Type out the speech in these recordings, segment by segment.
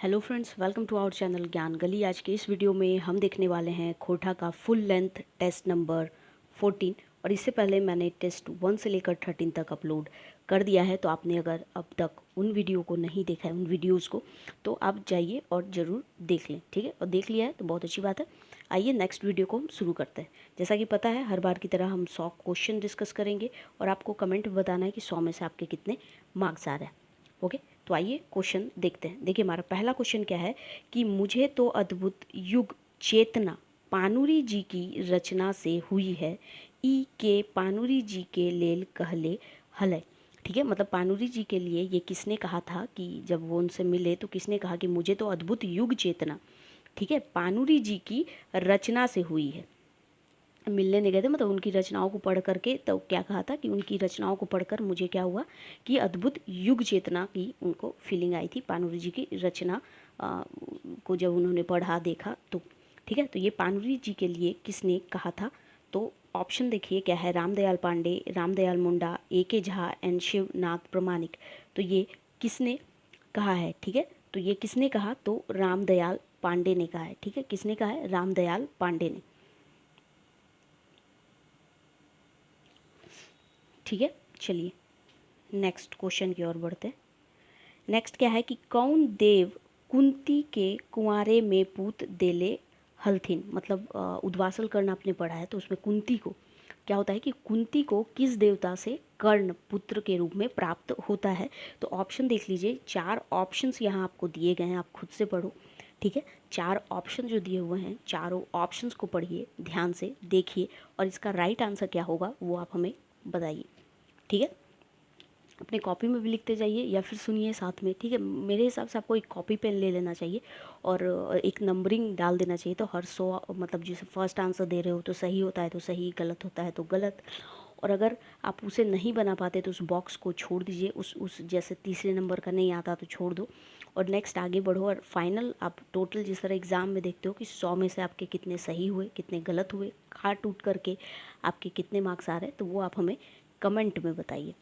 Hello friends, welcome to our channel Gyan Gali. आज के इस वीडियो में हम देखने वाले हैं खोटा का फुल लेंथ टेस्ट नंबर 14। और इससे पहले मैंने टेस्ट 1 से लेकर 13 तक अपलोड कर दिया है। तो आपने अगर अब तक उन वीडियो को नहीं देखा है, उन वीडियोस को, तो आप जाइए और ज़रूर देख लें, ठीक है। और देख लिया है तो बहुत अच्छी बात है। आइए नेक्स्ट वीडियो को हम शुरू करते हैं। जैसा कि पता है, हर बार की तरह हम 100 क्वेश्चन डिस्कस करेंगे और आपको कमेंट में बताना है कि 100 में से आपके कितने मार्क्स आ रहे हैं। ओके, तो आइए क्वेश्चन देखते हैं। देखिए, हमारा पहला क्वेश्चन क्या है कि मुझे तो अद्भुत युग चेतना पानुरी जी की रचना से हुई है, ई के पानुरी जी के लेल कहले हलय। ठीक है, मतलब पानुरी जी के लिए ये किसने कहा था कि जब वो उनसे मिले तो किसने कहा कि मुझे तो अद्भुत युग चेतना, ठीक है, पानुरी जी की रचना से हुई है। मिलने नहीं गए थे, मतलब उनकी रचनाओं को पढ़ करके तो क्या कहा था कि उनकी रचनाओं को पढ़कर मुझे क्या हुआ कि अद्भुत युग चेतना की उनको फीलिंग आई थी पानुरी जी की रचना को जब उन्होंने पढ़ा देखा तो। ठीक है, तो ये पानुरी जी के लिए किसने कहा था? तो ऑप्शन देखिए क्या है, रामदयाल पांडे, रामदयाल मुंडा, ए के झा एंड शिवनाथ प्रमाणिक। तो ये किसने कहा है? ठीक है, तो ये किसने कहा? तो रामदयाल पांडे ने कहा है। ठीक है, किसने कहा है? रामदयाल पांडे ने। ठीक है, चलिए नेक्स्ट क्वेश्चन की ओर बढ़ते हैं। नेक्स्ट क्या है कि कौन देव कुंती के कुंवारे में पूत देले हलथिन। मतलब उद्वासल कर्ण आपने पढ़ा है, तो उसमें कुंती को क्या होता है कि कुंती को किस देवता से कर्ण पुत्र के रूप में प्राप्त होता है? तो ऑप्शन देख लीजिए, 4 ऑप्शंस यहाँ आपको दिए गए हैं, आप खुद से पढ़ो। ठीक है, 4 ऑप्शन जो दिए हुए हैं, चारों ऑप्शंस को पढ़िए, ध्यान से देखिए और इसका राइट आंसर क्या होगा वो आप हमें बताइए। ठीक है, अपने कॉपी में भी लिखते जाइए या फिर सुनिए साथ में। ठीक है, मेरे हिसाब से आपको एक कॉपी पेन ले लेना चाहिए और एक नंबरिंग डाल देना चाहिए। तो हर 100, मतलब जैसे फर्स्ट आंसर दे रहे हो तो सही होता है तो सही, गलत होता है तो गलत। और अगर आप उसे नहीं बना पाते तो उस बॉक्स को छोड़ दीजिए, उस जैसे तीसरे नंबर का नहीं आता तो छोड़ दो और नेक्स्ट आगे बढ़ो। और फाइनल आप टोटल जिस तरह एग्ज़ाम में देखते हो कि 100 में से आपके कितने सही हुए, कितने गलत हुए, काट टूट करके आपके कितने मार्क्स आ रहे हैं, तो वो आप हमें कमेंट में बताइए।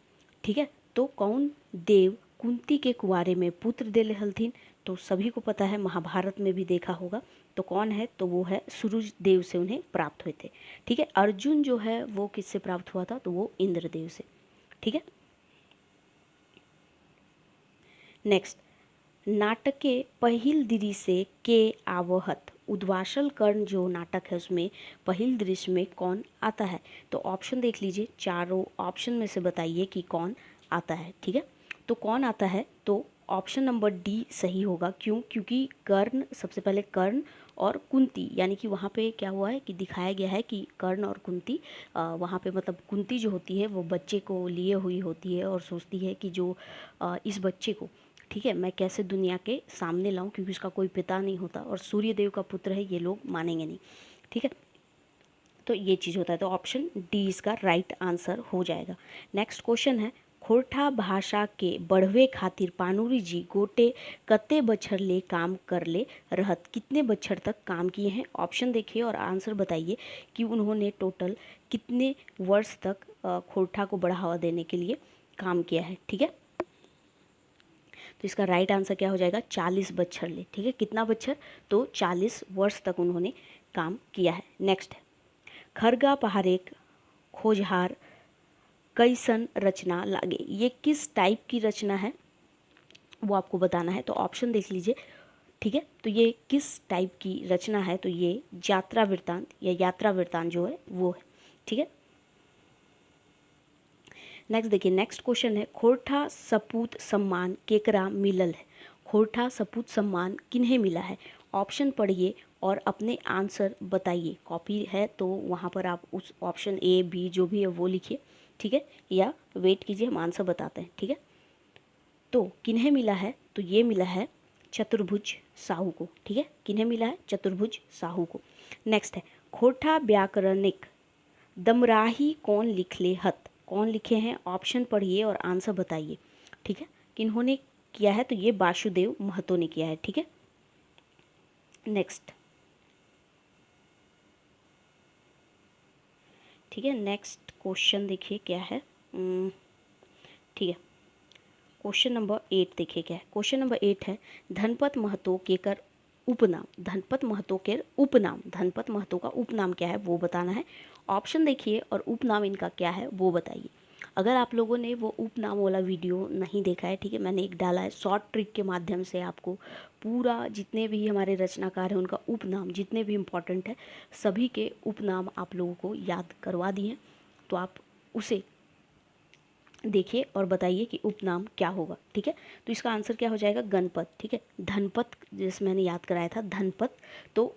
ठीक है, तो कौन देव कुंती के कुंवारे में पुत्र देले हलथिन? तो सभी को पता है, महाभारत में भी देखा होगा। तो कौन है? तो वो है सूरज देव से उन्हें प्राप्त हुए थे। ठीक है, अर्जुन जो है वो किससे प्राप्त हुआ था? तो वो इंद्रदेव से। ठीक है, नेक्स्ट, नाटके पहिल दृश्य के आवहत। उद्वासल कर्ण जो नाटक है उसमें पहिल दृश्य में कौन आता है? तो ऑप्शन देख लीजिए, चारों ऑप्शन में से बताइए कि कौन आता है। ठीक है, तो कौन आता है? तो ऑप्शन नंबर डी सही होगा। क्यों? क्योंकि कर्ण, सबसे पहले कर्ण और कुंती, यानी कि वहाँ पे क्या हुआ है कि दिखाया गया है कि कर्ण और कुंती वहाँ पे, मतलब कुंती जो होती है वो बच्चे को लिए हुई होती है और सोचती है कि जो इस बच्चे को, ठीक है, मैं कैसे दुनिया के सामने लाऊं, क्योंकि उसका कोई पिता नहीं होता और सूर्य देव का पुत्र है, ये लोग मानेंगे नहीं। ठीक है, तो ये चीज़ होता है। तो ऑप्शन डी इसका राइट आंसर हो जाएगा। नेक्स्ट क्वेश्चन है, खोरठा भाषा के बढ़वे खातिर पानुरी जी गोटे कते बछर ले काम कर ले रहत। कितने बछर तक काम किए हैं? ऑप्शन देखिए और आंसर बताइए कि उन्होंने टोटल कितने वर्ष तक खोरठा को बढ़ावा देने के लिए काम किया है। ठीक है, तो इसका राइट आंसर क्या हो जाएगा? 40 बच्छर ले। ठीक है, कितना बच्छर? तो 40 वर्ष तक उन्होंने काम किया है। नेक्स्ट है, खरगा पहारेक खोजहार कैसन रचना लागे। ये किस टाइप की रचना है वो आपको बताना है। तो ऑप्शन देख लीजिए। ठीक है, तो ये किस टाइप की रचना है? तो ये यात्रा वृत्तांत या यात्रा वृत्तांत जो है वो है। ठीक है, नेक्स्ट देखिए, नेक्स्ट क्वेश्चन है, खोरठा सपूत सम्मान केकरा मिलल है। खोरठा सपूत सम्मान किन्हें मिला है? ऑप्शन पढ़िए और अपने आंसर बताइए। कॉपी है तो वहाँ पर आप उस ऑप्शन ए बी जो भी है वो लिखिए। ठीक है, या वेट कीजिए, हम आंसर बताते हैं। ठीक है, तो किन्हें मिला है? तो ये मिला है चतुर्भुज साहू को। ठीक है, किन्हें मिला है? चतुर्भुज साहू को। नेक्स्ट है, खोरठा व्याकरणिक दमराही कौन लिखले हत। कौन लिखे हैं? ऑप्शन पढ़िए और आंसर बताइए। ठीक है, किन्होंने किया है? तो ये वासुदेव महतो ने किया है। ठीक है, नेक्स्ट, ठीक है, नेक्स्ट क्वेश्चन देखिए क्या है। ठीक है, क्वेश्चन नंबर 8 देखिए क्या है। क्वेश्चन नंबर 8 है धनपत महतो केकर उपनाम। धनपत महतो के उपनाम, धनपत महतो का उपनाम क्या है वो बताना है। ऑप्शन देखिए और उपनाम इनका क्या है वो बताइए। अगर आप लोगों ने वो उपनाम वाला वीडियो नहीं देखा है, ठीक है, मैंने एक डाला है शॉर्ट ट्रिक के माध्यम से आपको पूरा जितने भी हमारे रचनाकार हैं उनका उपनाम जितने भी इम्पोर्टेंट है सभी के उपनाम आप लोगों को याद करवा दिए हैं। तो आप उसे देखिए और बताइए कि उपनाम क्या होगा, ठीक है। तो इसका आंसर क्या हो जाएगा, गणपत, ठीक है। धनपत जैसे मैंने याद कराया था धनपत, तो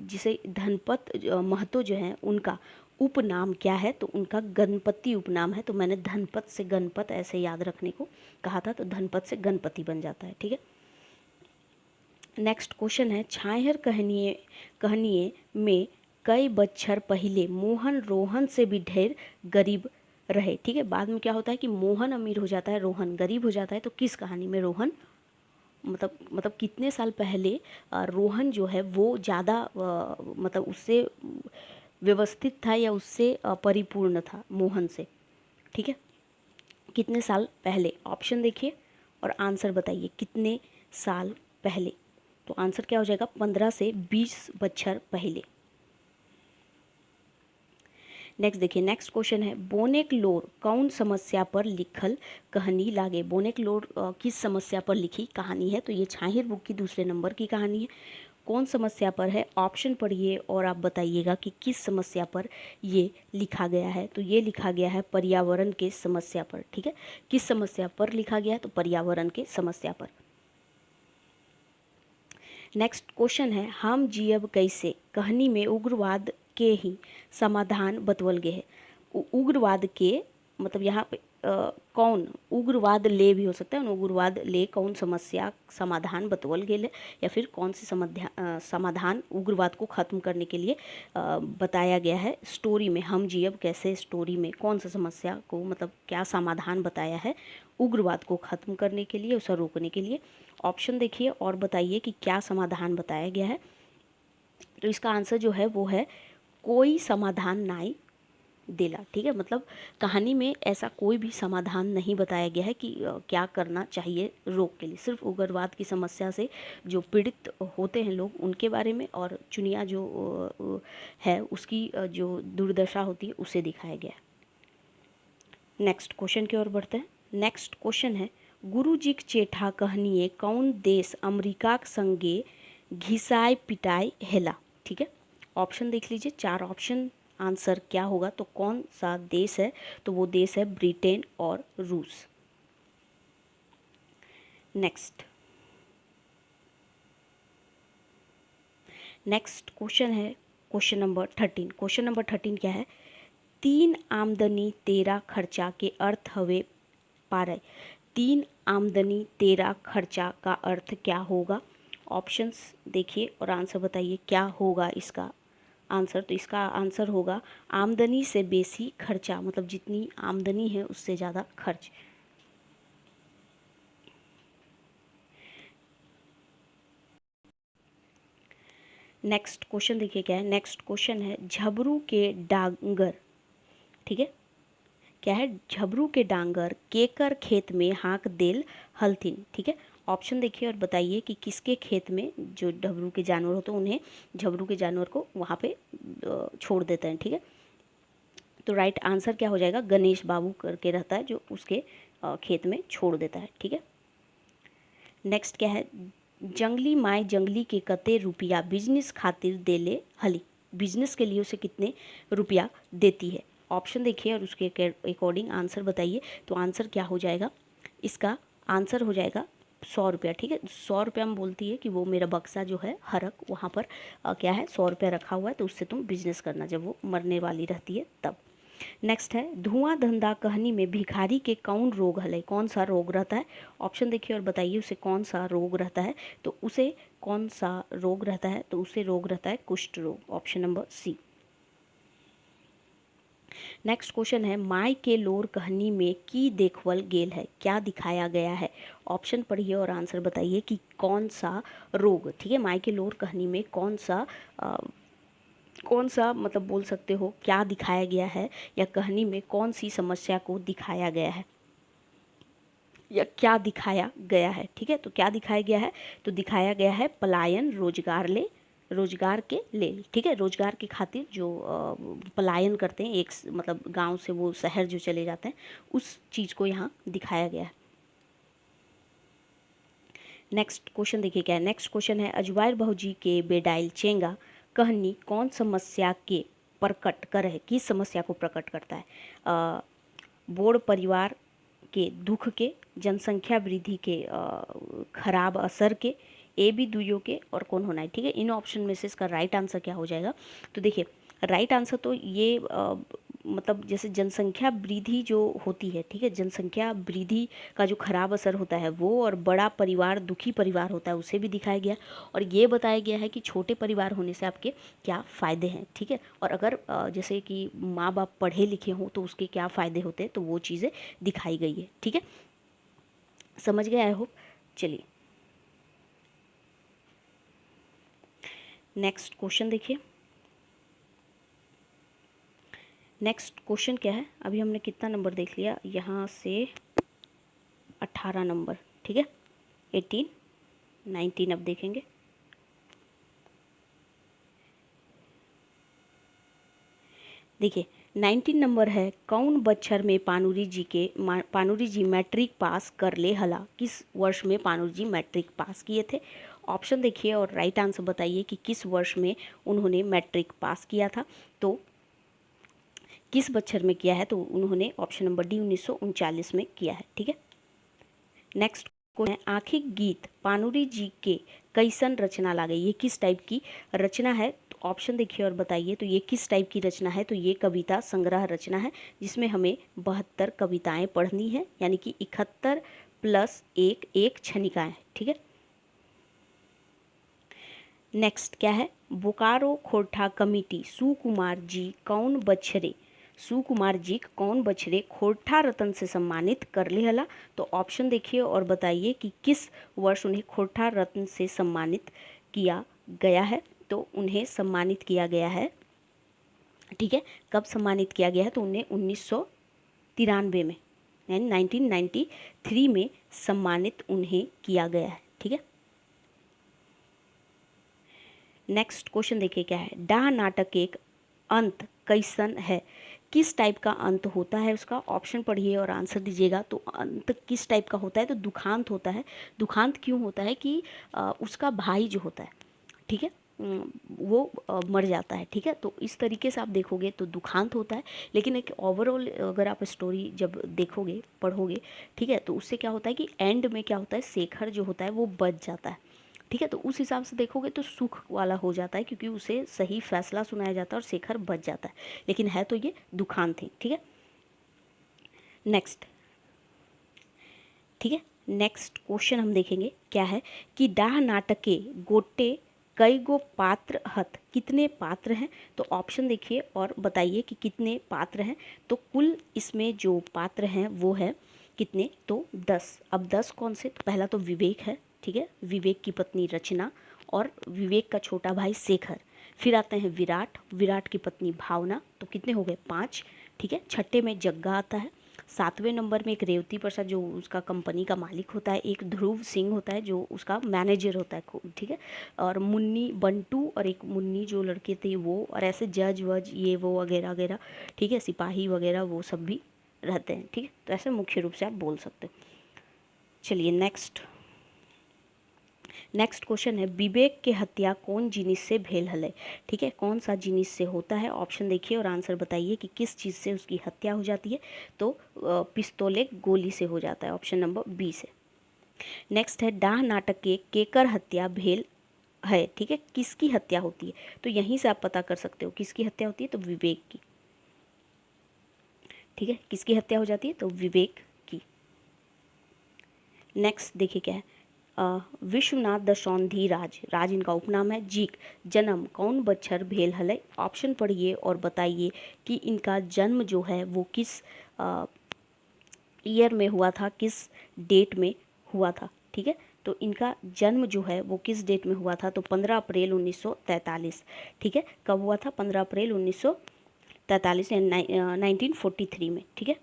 जिसे धनपत महतो जो है उनका उपनाम क्या है, तो उनका गणपति उपनाम है। तो मैंने धनपत से गणपत ऐसे याद रखने को कहा था, तो धनपत से गणपति बन जाता है, ठीक है। नेक्स्ट क्वेश्चन है छाहर कहनिए में कई बच्छर पहले मोहन रोहन से भी ढेर गरीब रहे, ठीक है। बाद में क्या होता है कि मोहन अमीर हो जाता है, रोहन गरीब हो जाता है। तो किस कहानी में रोहन मतलब कितने साल पहले रोहन जो है वो ज़्यादा मतलब उससे व्यवस्थित था या उससे परिपूर्ण था मोहन से, ठीक है। कितने साल पहले, ऑप्शन देखिए और आंसर बताइए कितने साल पहले। तो आंसर क्या हो जाएगा, 15 से 20 बच्छर पहले। नेक्स्ट देखिए, नेक्स्ट क्वेश्चन है बोनेक लोर कौन समस्या पर लिखल कहानी लागे। बोनेक लोर किस समस्या पर लिखी कहानी है, तो ये छाहिर बुक की दूसरे नंबर की कहानी है। कौन समस्या पर है, ऑप्शन पढ़िए और आप बताइएगा कि किस समस्या पर ये लिखा गया है। तो ये लिखा गया है पर्यावरण के समस्या पर, ठीक है। किस समस्या पर लिखा गया है, तो पर्यावरण के समस्या पर। नेक्स्ट क्वेश्चन है हम जियब कैसे कहानी में उग्रवाद के ही समाधान बतवल गए है। उग्रवाद के मतलब यहाँ पे कौन उग्रवाद ले भी हो सकता है, उग्रवाद ले कौन समस्या समाधान बतवल गए है या फिर कौन सी समाधान उग्रवाद को ख़त्म करने के लिए बताया गया है स्टोरी में। हम जियब कैसे स्टोरी में कौन सा समस्या को मतलब क्या समाधान बताया है उग्रवाद को ख़त्म करने के लिए, उसे रोकने के लिए। ऑप्शन देखिए और बताइए कि क्या समाधान बताया गया है। तो इसका आंसर जो है वो है कोई समाधान नहीं देला, ठीक है। मतलब कहानी में ऐसा कोई भी समाधान नहीं बताया गया है कि क्या करना चाहिए रोग के लिए। सिर्फ उग्रवाद की समस्या से जो पीड़ित होते हैं लोग उनके बारे में और चुनिया जो है उसकी जो दुर्दशा होती है उसे दिखाया गया है। नेक्स्ट क्वेश्चन की ओर बढ़ते हैं। नेक्स्ट क्वेश्चन है गुरुजीक चेठा कहनिए कौन देश अमेरिका के संगे घिसाई पिटाई हेला, ठीक है। ऑप्शन देख लीजिए, 4 ऑप्शन, आंसर क्या होगा, तो कौन सा देश है, तो वो देश है ब्रिटेन और रूस। नेक्स्ट क्वेश्चन है क्वेश्चन नंबर 13। क्वेश्चन नंबर 13 क्या है, 3 आमदनी 13 खर्चा के अर्थ हवे पारे। 3 आमदनी 13 खर्चा का अर्थ क्या होगा। ऑप्शंस देखिए और आंसर बताइए क्या होगा इसका आंसर। तो इसका आंसर होगा आमदनी से बेसी खर्चा, मतलब जितनी आमदनी है उससे ज़्यादा खर्च। नेक्स्ट क्वेश्चन देखिए क्या है। नेक्स्ट क्वेश्चन है झबरू के डांगर, ठीक है। क्या है, झबरू के डांगर केकर खेत में हाँक देल हलथिन, ठीक है। ऑप्शन देखिए और बताइए कि किसके खेत में जो झबरू के जानवर होते हैं उन्हें झबरू के जानवर को वहाँ पे छोड़ देते हैं, ठीक है। तो राइट आंसर क्या हो जाएगा, गणेश बाबू करके रहता है जो उसके खेत में छोड़ देता है, ठीक है। नेक्स्ट क्या है, जंगली माए जंगली के कते रुपया बिजनेस खातिर देले हली। बिजनेस के लिए उसे कितने रुपया देती है। ऑप्शन देखिए और उसके अकॉर्डिंग आंसर बताइए। तो आंसर क्या हो जाएगा, इसका आंसर हो जाएगा 100 रुपया, ठीक है। 100 रुपया में बोलती है कि वो मेरा बक्सा जो है हरक वहाँ पर क्या है 100 रुपया रखा हुआ है, तो उससे तुम बिजनेस करना जब वो मरने वाली रहती है तब। नेक्स्ट है धुआं धंधा कहनी में भिखारी के कौन रोग हले, कौन सा रोग रहता है। ऑप्शन देखिए और बताइए उसे कौन सा रोग रहता है। तो उसे कौन सा रोग रहता है, तो उसे रोग रहता है कुष्ठ रोग, option number c. Next question है माय के लोर कहानी में की देखवल गेल है, क्या दिखाया गया है। ऑप्शन पढ़िए और आंसर बताइए कि कौन सा रोग, ठीक है। माय के लोर कहानी में कौन सा मतलब बोल सकते हो क्या दिखाया गया है या कहानी में कौन सी समस्या को दिखाया गया है। या क्या दिखाया गया है। ठीक है, तो क्या दिखाया गया है, तो दिखाया गया है पलायन रोजगार के लेल। ठीक है, रोजगार की खातिर जो पलायन करते हैं, एक मतलब गांव से वो शहर जो चले जाते हैं, उस चीज़ को यहाँ दिखाया गया है। नेक्स्ट क्वेश्चन देखिए क्या है। नेक्स्ट क्वेश्चन है, अजवायर बहुजी के बेडाइल चेंगा कहनी कौन समस्या के प्रकट कर है, किस समस्या को प्रकट करता है। बोड़ परिवार के दुख के, जनसंख्या वृद्धि के खराब असर के, ए बी दुइयों के, और कौन होना है। ठीक है, इन ऑप्शन में से इसका राइट आंसर क्या हो जाएगा। तो देखिए राइट आंसर तो ये मतलब जैसे जनसंख्या वृद्धि जो होती है, ठीक है, जनसंख्या वृद्धि का जो खराब असर होता है वो, और बड़ा परिवार दुखी परिवार होता है उसे भी दिखाया गया। और ये बताया गया है कि छोटे परिवार होने से आपके क्या फ़ायदे हैं। ठीक है, और अगर जैसे कि माँ बाप पढ़े लिखे हों तो उसके क्या फ़ायदे होते हैं, तो वो चीज़ें दिखाई गई है। ठीक है, समझ गए आई होप। चलिए नेक्स्ट क्वेश्चन देखिए। नेक्स्ट क्वेश्चन क्या है, अभी हमने कितना नंबर देख लिया, यहाँ से 18 नंबर। ठीक है, 18 19 अब देखेंगे। देखिए 19 नंबर है, कौन बच्छर में पानुरी जी मैट्रिक पास कर ले हला, किस वर्ष में पानुरी जी मैट्रिक पास किए थे। ऑप्शन देखिए और राइट आंसर बताइए कि किस वर्ष में उन्होंने मैट्रिक पास किया था। तो किस बच्छर में किया है, तो उन्होंने ऑप्शन नंबर डी 1939 में किया है। ठीक है, नेक्स्ट को है, आखिर गीत पानुरी जी के कैसन रचना लागे, ये किस टाइप की रचना है। तो ऑप्शन देखिए और बताइए, तो ये किस टाइप की रचना है। तो ये कविता संग्रह रचना है जिसमें हमें 72 कविताएं पढ़नी है, यानी कि 71 प्लस एक छनिकाएं। ठीक है, नेक्स्ट क्या है, बोकारो खोरठा कमिटी सुकुमार जी कौन बछरे खोरठा रत्न से सम्मानित कर ले हला। तो ऑप्शन देखिए और बताइए कि किस वर्ष उन्हें खोरठा रत्न से सम्मानित किया गया है। तो उन्हें सम्मानित किया गया है, ठीक है, कब सम्मानित किया गया है, तो उन्हें 1993 में, यानी 1993 में सम्मानित उन्हें किया गया है। ठीक है, नेक्स्ट क्वेश्चन देखिए क्या है, डाह नाटक एक अंत कैसन है, किस टाइप का अंत होता है उसका। ऑप्शन पढ़िए और आंसर दीजिएगा। तो अंत किस टाइप का होता है, तो दुखांत होता है। दुखांत क्यों होता है कि उसका भाई जो होता है, ठीक है, वो मर जाता है। ठीक है, तो इस तरीके से आप देखोगे तो दुखांत होता है। लेकिन एक ओवरऑल अगर आप स्टोरी जब देखोगे पढ़ोगे, ठीक है, तो उससे क्या होता है कि एंड में क्या होता है, शेखर जो होता है वो बच जाता है। ठीक है, तो उस हिसाब से देखोगे तो सुख वाला हो जाता है, क्योंकि उसे सही फैसला सुनाया जाता है और शेखर बच जाता है। लेकिन है तो ये दुखांत थी। ठीक है, नेक्स्ट, ठीक है, नेक्स्ट क्वेश्चन हम देखेंगे क्या है कि डाह नाटके गोटे कई गो पात्र हत, कितने पात्र हैं। तो ऑप्शन देखिए और बताइए कि कितने पात्र हैं। तो कुल इसमें जो पात्र हैं वो है कितने, तो 10। अब 10 कौन से, तो पहला तो विवेक है, ठीक है, विवेक की पत्नी रचना और विवेक का छोटा भाई शेखर। फिर आते हैं विराट की पत्नी भावना, तो कितने हो गए, 5। ठीक है, छठे में जग्गा आता है। 7वें नंबर में एक रेवती प्रसाद जो उसका कंपनी का मालिक होता है। एक ध्रुव सिंह होता है जो उसका मैनेजर होता है, ठीक है, और मुन्नी बंटू और एक मुन्नी जो लड़के थे वो, और ऐसे जज वज ये वो वगैरह वगैरह, ठीक है, सिपाही वगैरह वो सब भी रहते हैं। ठीक है, तो ऐसे मुख्य रूप से आप बोल सकते हो। चलिए नेक्स्ट क्वेश्चन है, विवेक के हत्या कौन जिनिस से भेल हले। ठीक है, कौन सा जिनिस से होता है। ऑप्शन देखिए और आंसर बताइए कि किस चीज़ से उसकी हत्या हो जाती है। तो पिस्तौले गोली से हो जाता है, ऑप्शन नंबर बी से। नेक्स्ट है, डाह नाटक के केकर हत्या भेल है। ठीक है, किसकी हत्या होती है, तो यहीं से आप पता कर सकते हो किसकी हत्या होती है, तो विवेक की। ठीक है, किसकी हत्या हो जाती है, तो विवेक की। नेक्स्ट देखिए क्या है, विश्वनाथ दशौंधी राज इनका उपनाम है। जीक जन्म कौन बच्छर भेल हलै। ऑप्शन पढ़िए और बताइए कि इनका जन्म जो है वो किस ईयर में हुआ था, किस डेट में हुआ था। ठीक है, तो इनका जन्म जो है वो किस डेट में हुआ था, तो 15 अप्रैल 1943। ठीक है, कब हुआ था, 15 अप्रैल 1943 1943 में। ठीक है,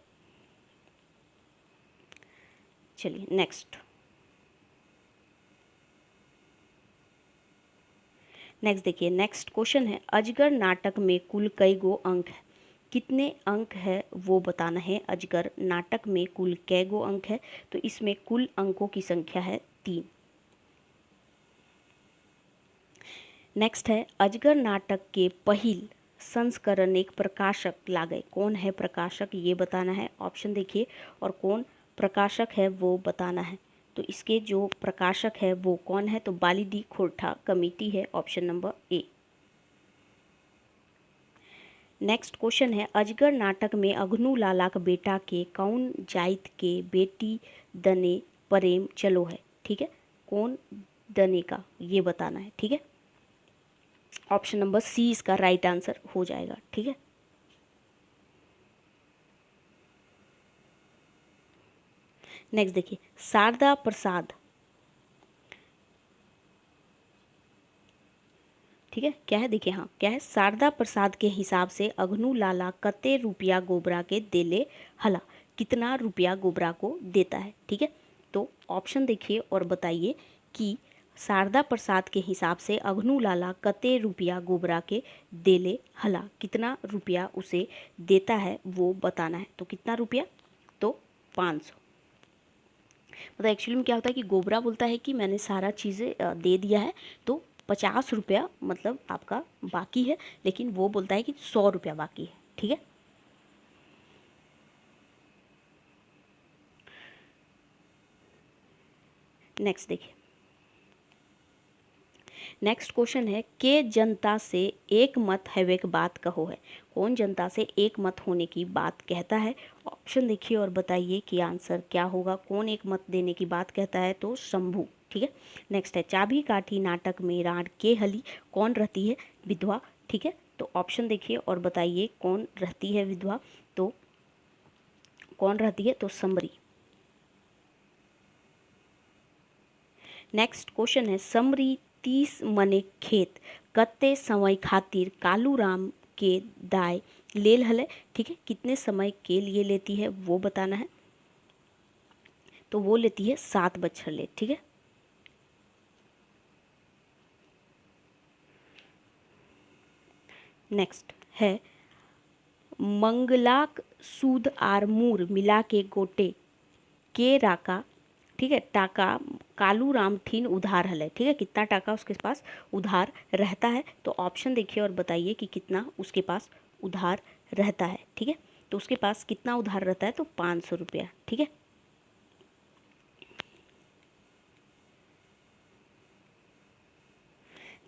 चलिए नेक्स्ट देखिए, नेक्स्ट क्वेश्चन है अजगर नाटक में कुल कई गो अंक है, कितने अंक है वो बताना है। अजगर नाटक में कुल कै गो अंक है, तो इसमें कुल अंकों की संख्या है 3। नेक्स्ट है अजगर नाटक के पहिल संस्करण एक प्रकाशक लागे, कौन है प्रकाशक ये बताना है। ऑप्शन देखिए और कौन प्रकाशक है वो बताना है। तो इसके जो प्रकाशक है वो कौन है, तो बालीदी खोरठा कमेटी है, option number A. Next question है अजगर नाटक में अघनु लालाक बेटा के कौन जाइत के बेटी दने प्रेम चलो है, ठीक है, कौन दने का ये बताना है, ठीक है। ऑप्शन नंबर सी इसका राइट आंसर हो जाएगा, ठीक है। नेक्स्ट देखिए शारदा प्रसाद, ठीक है, क्या है देखिए, हाँ क्या है, शारदा प्रसाद के हिसाब से अघनु लाला कते रुपया गोबरा के देले हला, कितना रुपया गोबरा को देता है, ठीक है। तो ऑप्शन देखिए और बताइए कि शारदा प्रसाद के हिसाब से अघनु लाला कते रुपया गोबरा के देले हला, कितना रुपया उसे देता है वो बताना है। तो कितना रुपया, तो 500। मतलब एक्चुअली में क्या होता है कि गोबरा बोलता है कि मैंने सारा चीज़ें दे दिया है, तो 50 रुपया मतलब आपका बाकी है, लेकिन वो बोलता है कि 100 रुपया बाकी है, ठीक है। नेक्स्ट देखिए, नेक्स्ट क्वेश्चन है के जनता से एक मत हैवे की बात कहो है, कौन जनता से एक मत होने की बात कहता है। ऑप्शन देखिए और बताइए कि आंसर क्या होगा, कौन एक मत देने की बात कहता है, तो शंभू, ठीक है। नेक्स्ट है चाबी काठी नाटक में राण के हली कौन रहती है, विधवा, ठीक है। तो ऑप्शन देखिए और बताइए कौन रहती है विधवा, तो कौन रहती है, तो समरी। नेक्स्ट क्वेश्चन है समरी 30 मने खेत कत्ते समय खातिर कालूराम के दाय लेल हले, ठीक है, कितने समय के लिए लेती है वो बताना है। तो वो लेती है 7 बछर ले, ठीक है। नेक्स्ट है मंगलाक सूद आर मूर मिला के गोटे के राका, ठीक है, टाका कालू राम ठीन उधार हले, ठीक है, कितना टाका उसके पास उधार रहता है। तो ऑप्शन देखिए और बताइए कि कितना उसके पास उधार रहता है, ठीक है। तो उसके पास कितना उधार रहता है, तो 500 रुपया, ठीक है।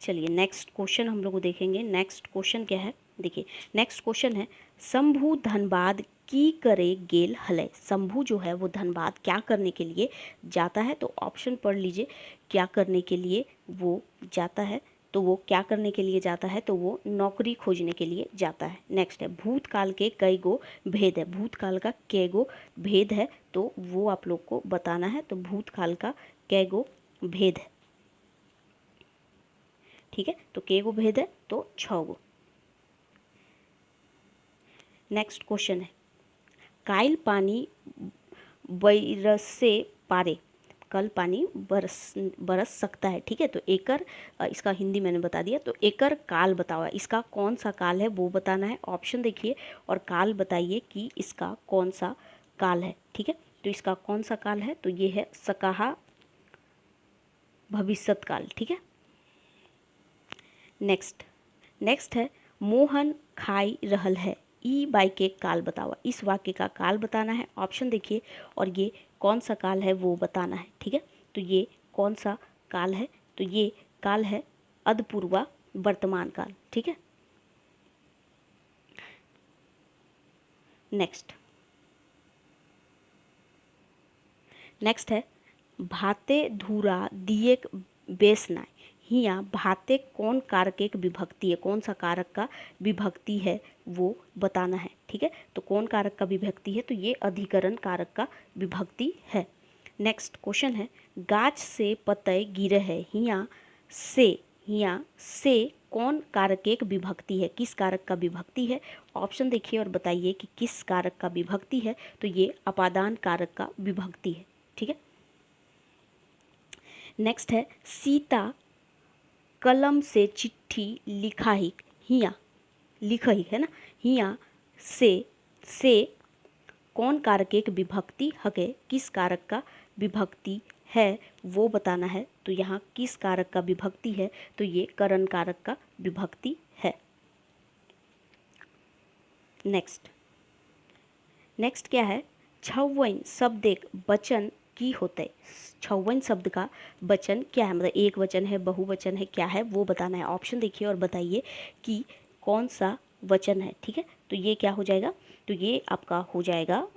चलिए नेक्स्ट क्वेश्चन हम लोग देखेंगे। नेक्स्ट क्वेश्चन क्या है, देखिए नेक्स्ट क्वेश्चन है शंभू धनबाद की करे गेल हलय, शंभू जो है वो धनबाद क्या करने के लिए जाता है। तो ऑप्शन पढ़ लीजिए, क्या करने के लिए वो जाता है, तो वो क्या करने के लिए जाता है, तो वो नौकरी खोजने के लिए जाता है। नेक्स्ट है भूतकाल के कई गो भेद है, भूतकाल का कै गो भेद है, तो वो आप लोग को बताना है। तो भूतकाल का कै गो भेद है, ठीक है, तो कै गो भेद है, तो 6 गो। नेक्स्ट क्वेश्चन है काइल पानी बरसे पारे, कल पानी बरस सकता है, ठीक है। तो एकर इसका हिंदी मैंने बता दिया, तो एकर काल बताओ, इसका कौन सा काल है वो बताना है। ऑप्शन देखिए और काल बताइए कि इसका कौन सा काल है, ठीक है। तो इसका कौन सा काल है, तो ये है सकाहा भविष्यत काल, ठीक है। नेक्स्ट है मोहन खाई रहल है, ई बाई के काल बतावा, इस वाक्य का काल बताना है। ऑप्शन देखिए और ये कौन सा काल है वो बताना है, ठीक है। तो ये कौन सा काल है, तो ये काल है अधपूर्वा वर्तमान काल, ठीक है। नेक्स्ट है भाते धूरा दिएक बेसनाय, हिया भाते कौन कारक एक विभक्ति है, कौन सा कारक का विभक्ति है वो बताना है, ठीक है। तो कौन कारक का विभक्ति है, तो ये अधिकरण कारक का विभक्ति है। नेक्स्ट क्वेश्चन है गाछ से पतय गिरे है, हिया से कौन कारक एक विभक्ति है, किस कारक का विभक्ति है। ऑप्शन देखिए और बताइए कि किस कारक का विभक्ति है। तो ये अपादान कारक का विभक्ति है, ठीक है। नेक्स्ट है सीता कलम से चिट्ठी लिखाही, हिया लिखही है ना, हिया से कौन कारक एक विभक्ति हके, किस कारक का विभक्ति है वो बताना है। तो यहाँ किस कारक का विभक्ति है, तो ये करण कारक का विभक्ति है। नेक्स्ट क्या है, छौवन शब्द एक वचन की होते। छौवन शब्द का वचन क्या है, मतलब एक वचन है, बहुवचन है, क्या है वो बताना है। ऑप्शन देखिए और बताइए कि कौन सा वचन है। ठीक है, तो ये क्या हो जाएगा, तो ये आपका हो जाएगा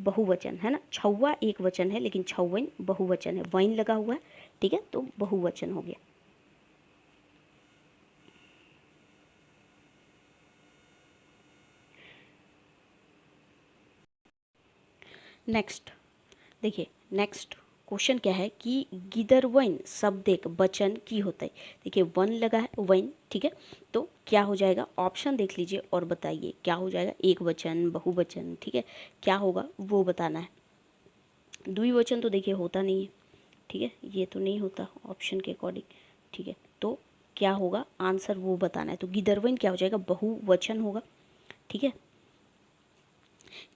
बहुवचन है ना। छौवा एक वचन है लेकिन छौवन बहुवचन है, वैन लगा हुआ है। ठीक है, तो बहुवचन हो गया। नेक्स्ट देखिए, नेक्स्ट क्वेश्चन क्या है कि गिदरवन शब्द एक वचन की होता है। देखिए वन लगा है, वन। ठीक है, तो क्या हो जाएगा, ऑप्शन देख लीजिए और बताइए क्या हो जाएगा, एक वचन, बहुवचन। ठीक है, क्या होगा वो बताना है। द्विवचन तो देखिए होता नहीं है। ठीक है, ये तो नहीं होता ऑप्शन के अकॉर्डिंग। ठीक है, तो क्या होगा आंसर वो बताना है। तो गिदरवन क्या हो जाएगा, बहुवचन होगा। ठीक है,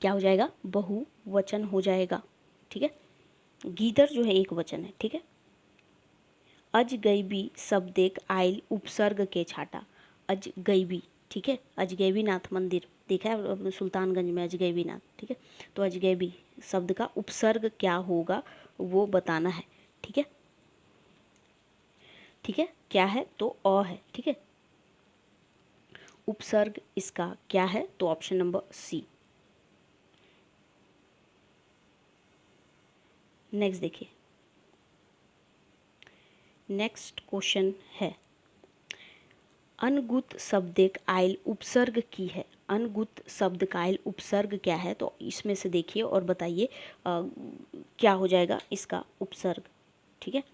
क्या हो जाएगा, बहुवचन हो जाएगा। ठीक है, गीदर जो है एक वचन है। ठीक है, अजगैबी शब्द एक आयल उपसर्ग के छाटा। अजगैबी, ठीक है, अजगैबी नाथ मंदिर देखा है सुल्तानगंज में, अजगैबी नाथ। ठीक है, तो अजगैबी शब्द का उपसर्ग क्या होगा वो बताना है। ठीक है, ठीक है, क्या है, तो अ है। ठीक है, उपसर्ग इसका क्या है, तो ऑप्शन नंबर सी। नेक्स्ट देखिए, नेक्स्ट क्वेश्चन है अनगुत शब्द एक आयल उपसर्ग की है। अनगुत शब्द का आयल उपसर्ग क्या है, तो इसमें से देखिए और बताइए क्या हो जाएगा इसका उपसर्ग। ठीक है,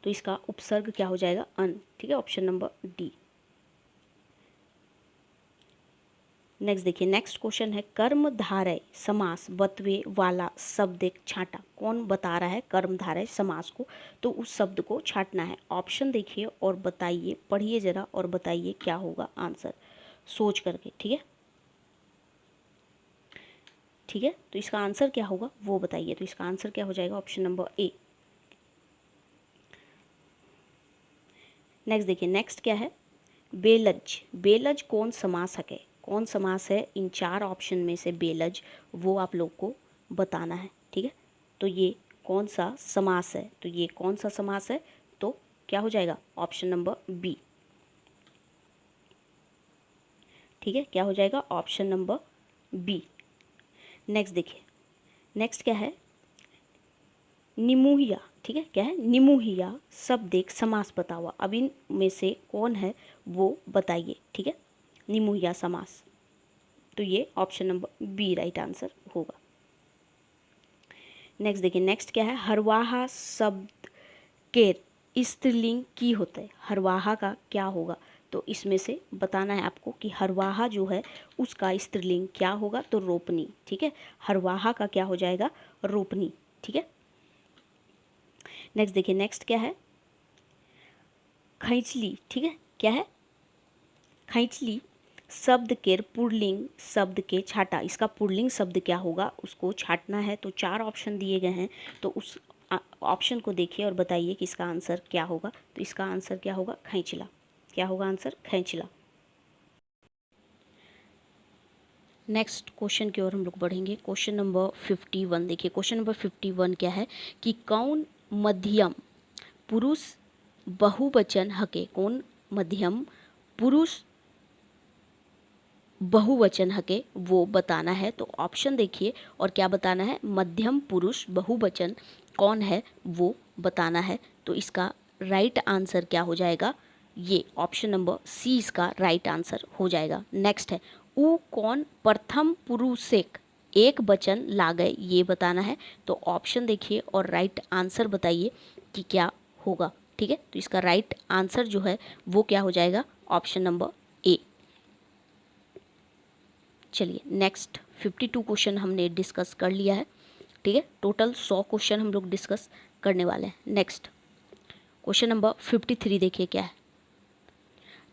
तो इसका उपसर्ग क्या हो जाएगा, अन। ठीक है, ऑप्शन नंबर डी। नेक्स्ट देखिए, नेक्स्ट क्वेश्चन है कर्मधारय समास बतवे वाला शब्द एक छांटा। कौन बता रहा है कर्मधारय समास को, तो उस शब्द को छांटना है। ऑप्शन देखिए और बताइए, पढ़िए जरा और बताइए क्या होगा आंसर सोच करके। ठीक है, ठीक है, तो इसका आंसर क्या होगा वो बताइए। तो इसका आंसर क्या हो जाएगा, ऑप्शन नंबर ए। नेक्स्ट देखिए, नेक्स्ट क्या है, बेलज। बेलज कौन समास है, कौन समास है इन चार ऑप्शन में से बेलज, वो आप लोग को बताना है। ठीक है, तो ये कौन सा समास है, तो ये कौन सा समास है, तो क्या हो जाएगा, ऑप्शन नंबर बी। ठीक है, क्या हो जाएगा, ऑप्शन नंबर बी। नेक्स्ट देखिए, नेक्स्ट क्या है, निमुहिया। ठीक है, क्या है, निमुहिया शब्द एक समास बताओ। अब इन में से कौन है वो बताइए। ठीक है, निमुहिया समास, तो ये option number b right answer होगा। नेक्स्ट देखिए, नेक्स्ट क्या है, हरवाहा शब्द के स्त्रीलिंग की होता है। हरवाहा का क्या होगा, तो इसमें से बताना है आपको कि हरवाहा जो है उसका स्त्रीलिंग क्या होगा, तो रोपनी। ठीक है, हरवाहा का क्या हो जाएगा, रोपनी। ठीक है, नेक्स्ट देखिए, नेक्स्ट क्या है, खैंचली। ठीक है, क्या है, खैंचली शब्द के पुल्लिंग शब्द के छाटा। इसका पुल्लिंग शब्द क्या होगा उसको छाटना है। तो चार ऑप्शन दिए गए हैं, तो उस ऑप्शन को देखिए और बताइए कि इसका आंसर क्या होगा। तो इसका आंसर क्या होगा, खैंचला। क्या होगा आंसर, खैंचला। नेक्स्ट क्वेश्चन की ओर हम लोग बढ़ेंगे। क्वेश्चन नंबर 51 देखिए, क्वेश्चन नंबर 51 क्या है कि कौन मध्यम पुरुष बहुवचन हके। कौन मध्यम पुरुष बहुवचन हके वो बताना है। तो ऑप्शन देखिए और क्या बताना है, मध्यम पुरुष बहुवचन कौन है वो बताना है। तो इसका राइट आंसर क्या हो जाएगा, ये ऑप्शन नंबर सी इसका राइट आंसर हो जाएगा। नेक्स्ट है ऊ कौन प्रथम पुरुषेक एक वचन ला गए, ये बताना है। तो ऑप्शन देखिए और राइट आंसर बताइए कि क्या होगा। ठीक है, तो इसका राइट आंसर जो है वो क्या हो जाएगा, ऑप्शन नंबर ए। चलिए नेक्स्ट 52 क्वेश्चन हमने डिस्कस कर लिया है। ठीक है, टोटल 100 क्वेश्चन हम लोग डिस्कस करने वाले हैं। नेक्स्ट क्वेश्चन नंबर 53 देखिए क्या है।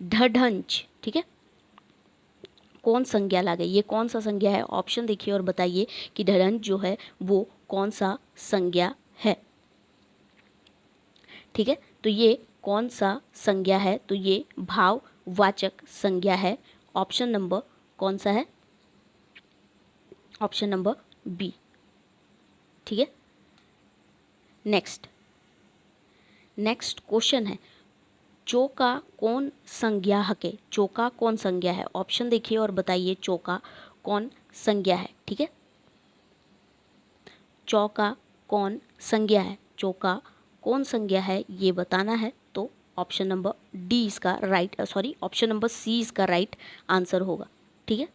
ढढंच, ठीक है, कौन संज्ञा लागे, ये कौन सा संज्ञा है, ऑप्शन देखिए और बताइए कि ढढंच जो है वो कौन सा संज्ञा है। ठीक है, तो ये कौन सा संज्ञा है, तो ये भाववाचक संज्ञा है। ऑप्शन नंबर कौन सा है, ऑप्शन नंबर बी। ठीक है, नेक्स्ट क्वेश्चन है, चौका कौन संज्ञा हके, चौका कौन संज्ञा है, ऑप्शन देखिए और बताइए चौका कौन संज्ञा है। ठीक है, चौका कौन संज्ञा है, चौका कौन संज्ञा है ये बताना है, तो ऑप्शन नंबर डी इसका right, sorry option number c इसका राइट आंसर होगा। ठीक है,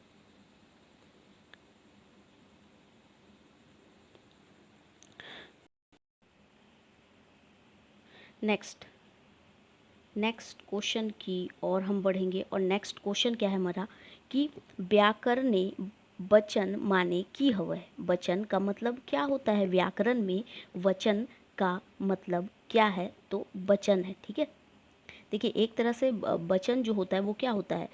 नेक्स्ट क्वेश्चन की और हम बढ़ेंगे, और नेक्स्ट क्वेश्चन क्या है हमारा कि व्याकरण ने वचन माने की हवय। वचन का मतलब क्या होता है, व्याकरण में वचन का मतलब क्या है, तो वचन है। ठीक है, देखिए एक तरह से वचन जो होता है वो क्या होता है,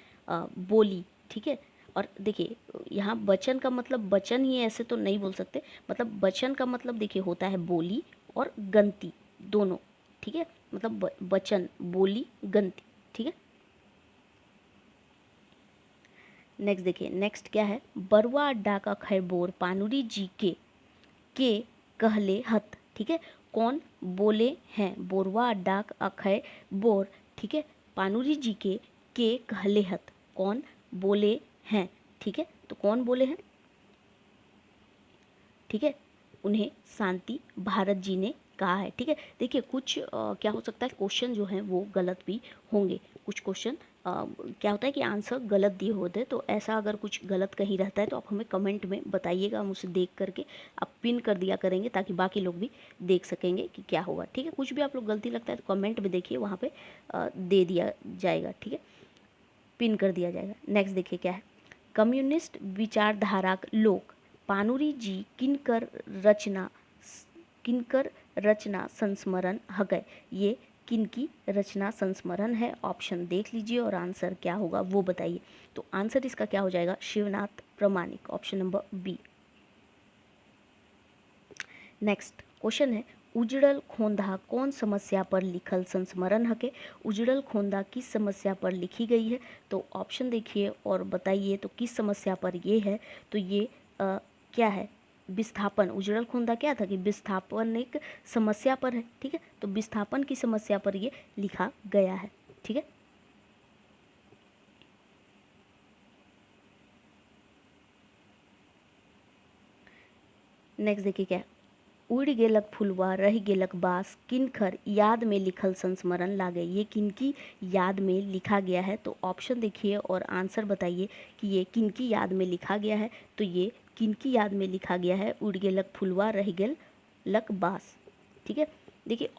बोली। ठीक है, और देखिए यहाँ वचन का मतलब वचन ही ऐसे तो नहीं बोल सकते, मतलब वचन का मतलब देखिए होता है बोली और गंती दोनों। ठीक है, मतलब वचन, बोली, गंती। ठीक है, नेक्स्ट देखिए, नेक्स्ट क्या है, बरुआ अड्डा का खैबोर पानुरी जी के कहले हत। ठीक है, कौन बोले हैं, बोरवा अड्डा अखय बोर, ठीक है, पानुरी जी के कहले हत, कौन बोले हैं। ठीक है, तो कौन बोले हैं, ठीक है, उन्हें शांति भारत जी ने कहा है। ठीक है, देखिए कुछ क्या हो सकता है, क्वेश्चन जो हैं वो गलत भी होंगे, कुछ क्वेश्चन क्या होता है कि आंसर गलत दिए होते हैं, तो ऐसा अगर कुछ गलत कहीं रहता है तो आप हमें कमेंट में बताइएगा, हम उसे देख करके आप पिन कर दिया करेंगे ताकि बाकी लोग भी देख सकेंगे कि क्या होगा। ठीक है, कुछ भी आप लोग गलती लगता है तो कमेंट में देखिए, वहाँ पे दे दिया जाएगा। ठीक है, पिन कर दिया जाएगा। नेक्स्ट देखिए क्या है, कम्युनिस्ट विचारधारा लोग पानुरी जी किनकर रचना संस्मरण हगय, ये किनकी रचना संस्मरण है, ऑप्शन देख लीजिए और आंसर क्या होगा वो बताइए। तो आंसर इसका क्या हो जाएगा, Shivnath Pramanik, option number b. Next question है, उजड़ल खोंधा कौन समस्या पर लिखल संस्मरण हके, उजड़ल खोंधा किस समस्या पर लिखी गई है, तो ऑप्शन देखिए और बताइए तो किस समस्या पर ये है, तो ये क्या है, विस्थापन। उजड़ल खोंधा क्या था कि विस्थापन एक समस्या पर है। ठीक है, तो विस्थापन की समस्या पर ये लिखा गया है। ठीक है, नेक्स्ट देखिए क्या है, उड़ गेलक फुलवा रह गेलक बास किनखर याद में लिखल संस्मरण लागे, ये किनकी याद में लिखा गया है, तो ऑप्शन देखिए और आंसर बताइए कि ये किनकी याद में लिखा गया है, तो ये किनकी याद में लिखा गया है, उड़ गेलक फुलवा रह गेलक बास। ठीक है, देखिए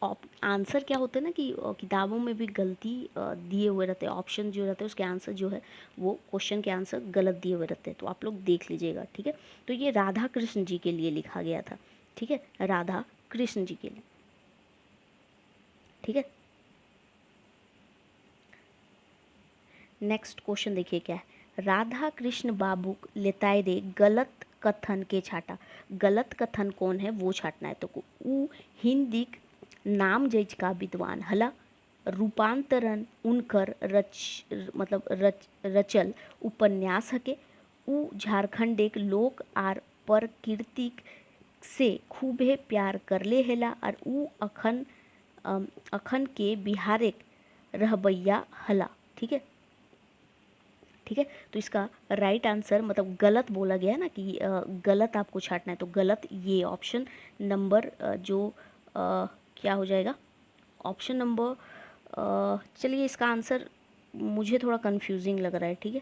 आंसर क्या होता है ना कि किताबों में भी गलती दिए हुए रहते हैं, ऑप्शन जो रहते हैं उसके आंसर जो है वो क्वेश्चन के आंसर गलत दिए हुए रहते हैं, तो आप लोग देख लीजिएगा। ठीक है, तो ये राधा कृष्ण जी के लिए लिखा गया था। ठीक है, राधा कृष्ण जी के लिए। ठीक है, नेक्स्ट क्वेश्चन देखिए क्या है, राधा कृष्ण बाबू लेताए रे गलत कथन के छाटा, गलत कथन कौन है वो छाटना है, तो ऊ हिंदी नाम जज का विद्वान हला, रूपांतरण उनकर रचल उपन्यास हके, ऊ झारखंड एक लोक आर प्रकृतिक से खूबे प्यार करले हेला, और ऊ अखन के बिहारेक रहबैया हला। ठीक है, ठीक है, तो इसका राइट आंसर मतलब गलत बोला गया है ना कि गलत आपको छाटना है, तो गलत ये ऑप्शन नंबर जो क्या हो जाएगा, ऑप्शन नंबर चलिए इसका आंसर मुझे थोड़ा कंफ्यूजिंग लग रहा है। ठीक है,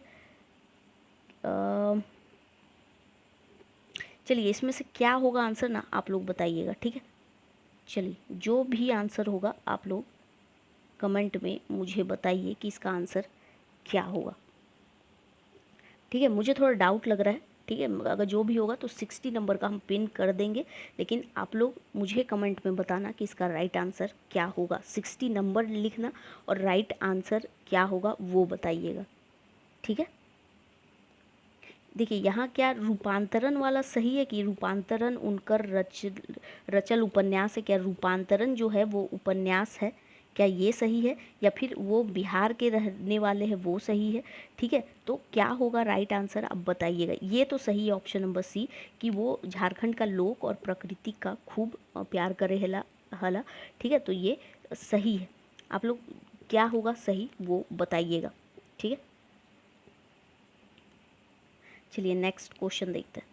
चलिए इसमें से क्या होगा आंसर ना आप लोग बताइएगा। ठीक है, चलिए जो भी आंसर होगा आप लोग कमेंट में मुझे बताइए कि इसका आंसर क्या होगा। ठीक है, मुझे थोड़ा डाउट लग रहा है ठीक है। अगर जो भी होगा तो 60 नंबर का हम पिन कर देंगे, लेकिन आप लोग मुझे कमेंट में बताना कि इसका राइट आंसर क्या होगा। 60 नंबर लिखना और राइट आंसर क्या होगा वो बताइएगा, ठीक है। देखिए यहाँ क्या रूपांतरण वाला सही है कि रूपांतरण उनकर रचल उपन्यास है, क्या रूपांतरण जो है वो उपन्यास है, क्या ये सही है, या फिर वो बिहार के रहने वाले हैं वो सही है, ठीक है। तो क्या होगा राइट आंसर आप बताइएगा। ये तो सही है ऑप्शन नंबर सी कि वो झारखंड का लोक और प्रकृति का खूब प्यार करे हला हला, ठीक है। तो ये सही है। आप लोग क्या होगा सही वो बताइएगा, ठीक है। चलिए नेक्स्ट क्वेश्चन देखते हैं।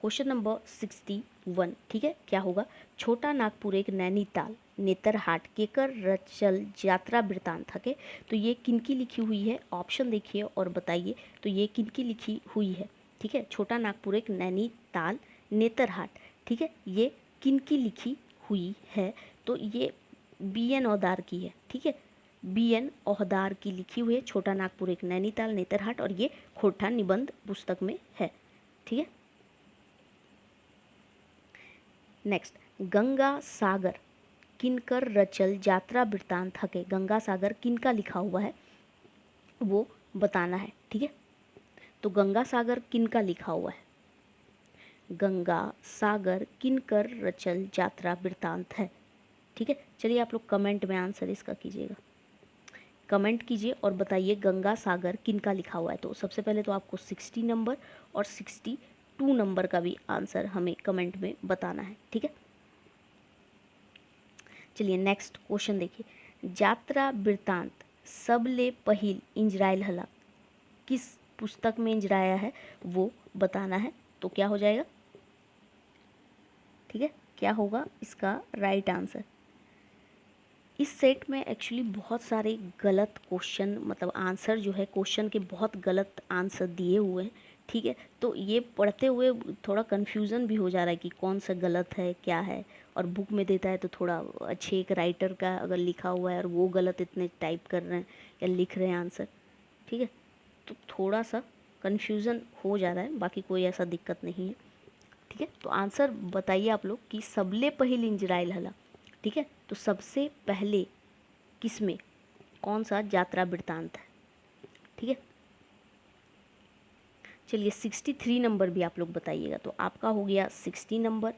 क्वेश्चन नंबर 61, ठीक है। क्या होगा, छोटा नागपुर एक नैनीताल नेतरहाट केकर रचल यात्रा वृत्तांत है। तो ये किनकी लिखी हुई है, ऑप्शन देखिए और बताइए। तो ये किनकी लिखी हुई है, ठीक है। छोटा नागपुर एक नैनीताल नेतरहाट, ठीक है, ये किनकी लिखी हुई है। तो ये BN औदार की है, ठीक है। BN औदार की लिखी हुई है छोटा नागपुर एक नैनीताल नेतरहाट, और ये खोटा निबंध पुस्तक में है, ठीक है। नेक्स्ट, गंगा सागर किनकर रचल यात्रा वृत्तांत हके। गंगा सागर किनका लिखा हुआ है वो बताना है, ठीक है। तो गंगा सागर किनका लिखा हुआ है, गंगा सागर किनकर रचल यात्रा वृत्तांत है, ठीक है। चलिए आप लोग कमेंट में आंसर इसका कीजिएगा, कमेंट कीजिए और बताइए गंगा सागर किनका लिखा हुआ है। तो सबसे पहले तो आपको 60 नंबर और 62 नंबर का भी आंसर हमें कमेंट में बताना है, ठीक है। चलिए नेक्स्ट क्वेश्चन देखिए। यात्रा वृत्तांत सबले पहिल इंजरायल हला किस पुस्तक में इंजराया है वो बताना है। तो क्या हो जाएगा, ठीक है, क्या होगा इसका राइट आंसर। इस सेट में एक्चुअली बहुत सारे गलत क्वेश्चन, मतलब आंसर जो है क्वेश्चन के बहुत गलत आंसर दिए हुए हैं, ठीक है। तो ये पढ़ते हुए थोड़ा कन्फ्यूज़न भी हो जा रहा है कि कौन सा गलत है क्या है, और बुक में देता है तो थोड़ा अच्छे एक राइटर का अगर लिखा हुआ है और वो गलत इतने टाइप कर रहे हैं या लिख रहे हैं आंसर, ठीक है, तो थोड़ा सा कन्फ्यूज़न हो जा रहा है। बाकी कोई ऐसा दिक्कत नहीं है, ठीक है। तो आंसर बताइए आप लोग कि सबले पहिल इंजराइल हला, ठीक है। तो सबसे पहले किसमें कौन सा यात्रा वृत्तांत है, ठीक है। चलिए 63 नंबर भी आप लोग बताइएगा। तो आपका हो गया 60 नंबर,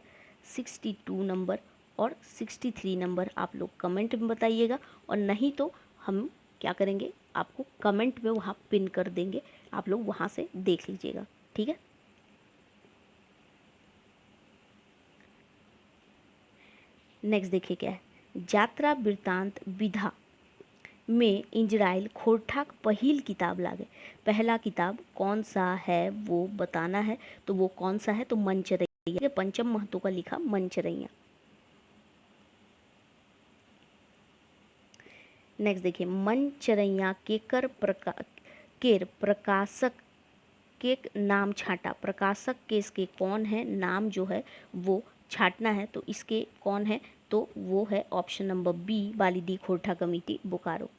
62 नंबर और 63 नंबर आप लोग कमेंट में बताइएगा, और नहीं तो हम क्या करेंगे, आपको कमेंट में वहाँ पिन कर देंगे, आप लोग वहाँ से देख लीजिएगा, ठीक है। नेक्स्ट देखिए क्या है, यात्रा वृत्तांत विधा में इंजराइल खोरठाक पहिल किताब लागे। पहला किताब कौन सा है वो बताना है। तो वो कौन सा है, तो मंचरैया, पंचम महतो का लिखा मंचरैया। नेक्स्ट देखिए, मंचरैया केर प्रकाशक के नाम छाटा। प्रकाशक के इसके कौन है, नाम जो है वो छाटना है। तो इसके कौन है, तो वो है option number B Balidih Khortha committee Bokaro.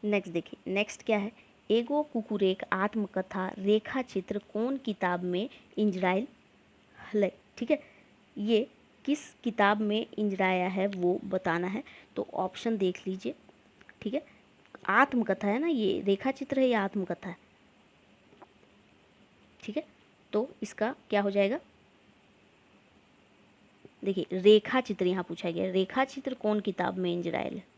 Next देखिए, नेक्स्ट क्या है, एगो कुकुरेक आत्मकथा रेखा चित्र कौन किताब में इंजराइल हलै, ठीक है। ये किस किताब में इंजराया है वो बताना है। तो ऑप्शन देख लीजिए, ठीक है। आत्मकथा है ना, ये रेखा चित्र है या आत्मकथा है, ठीक है। तो इसका क्या हो जाएगा, देखिए रेखा चित्र यहाँ पूछा गया, रेखा चित्र कौन किताब में इंजराइल है।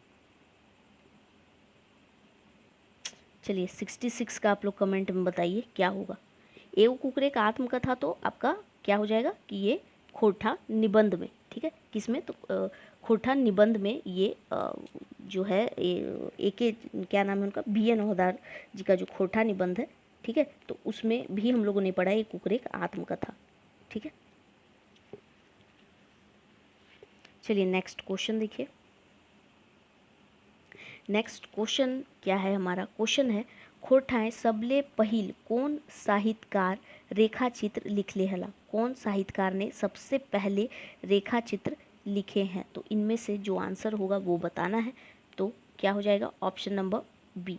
चलिए 66 का आप लोग कमेंट में बताइए क्या होगा। एवं कुकरे का आत्मकथा तो आपका क्या हो जाएगा कि ये खोरठा निबंध में, ठीक है। किसमें, तो खोरठा निबंध में ये जो है एक क्या नाम है उनका, BN औदार जी का जो खोरठा निबंध है, ठीक है। तो उसमें भी हम लोगों ने पढ़ा है कुकरे का आत्मकथा, ठीक है। चलिए नेक्स्ट क्वेश्चन देखिए। नेक्स्ट क्वेश्चन क्या है हमारा, क्वेश्चन है खोरठाएँ सबले पहिल कौन साहित्यकार रेखा चित्र लिखले हला। कौन साहित्यकार ने सबसे पहले रेखा चित्र लिखे हैं। तो इनमें से जो आंसर होगा वो बताना है। तो क्या हो जाएगा? Option number b.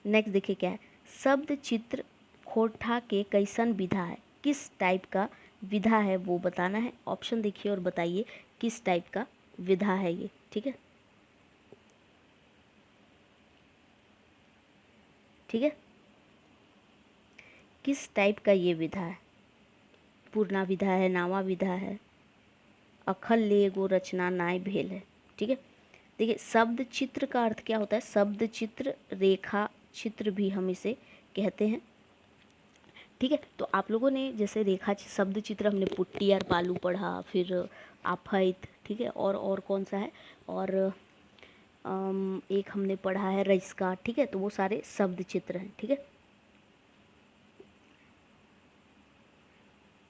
नेक्स्ट देखिए क्या है, शब्द चित्र खोरठा के कैसन विधा है, किस टाइप का विधा है वो बताना है। ऑप्शन देखिए और बताइए किस टाइप का विधा है ये। ठीक है, ठीक है, किस टाइप का ये विधा है? पूर्णा विधा है, नामा विधा है, अखल ले गो रचना नाय भेल है। ठीक है, देखिए शब्द चित्र का अर्थ क्या होता है? शब्द चित्र, रेखा चित्र भी हम इसे कहते हैं। ठीक है, तो आप लोगों ने जैसे रेखा शब्द चित्र हमने पुट्टी और पालू पढ़ा, फिर आफैत, ठीक है, और कौन सा है, और एक हमने पढ़ा है रईस्का। ठीक है, तो वो सारे शब्द चित्र हैं। ठीक है,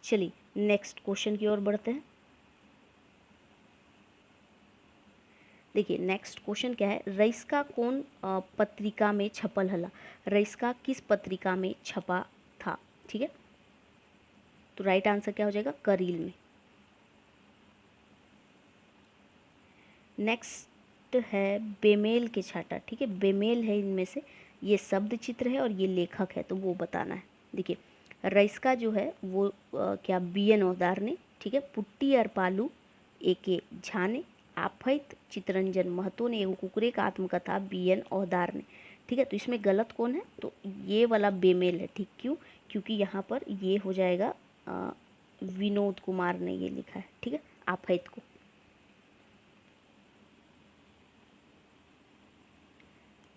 चलिए नेक्स्ट क्वेश्चन की ओर बढ़ते हैं। देखिए नेक्स्ट क्वेश्चन क्या है, रईस्का कौन पत्रिका में छपल हला? रईस्का किस पत्रिका में छपा था? ठीक है, तो राइट आंसर क्या हो जाएगा? करील में। नेक्स्ट है बेमेल के छाटा। ठीक है, बेमेल है इनमें से, ये शब्द चित्र है और ये लेखक है, तो वो बताना है। देखिए रईस्का जो है वो क्या बीएन औदार ने, ठीक है, पुट्टी और पालू एके झा ने, आफैत चितरंजन महतो ने, एवं कुकरे का आत्मकथा बीएन औदार ने। ठीक है, तो इसमें गलत कौन है? तो ये वाला बेमेल है। ठीक, क्यों? क्योंकि यहाँ पर ये हो जाएगा विनोद कुमार ने ये लिखा है। ठीक है, आफैत को।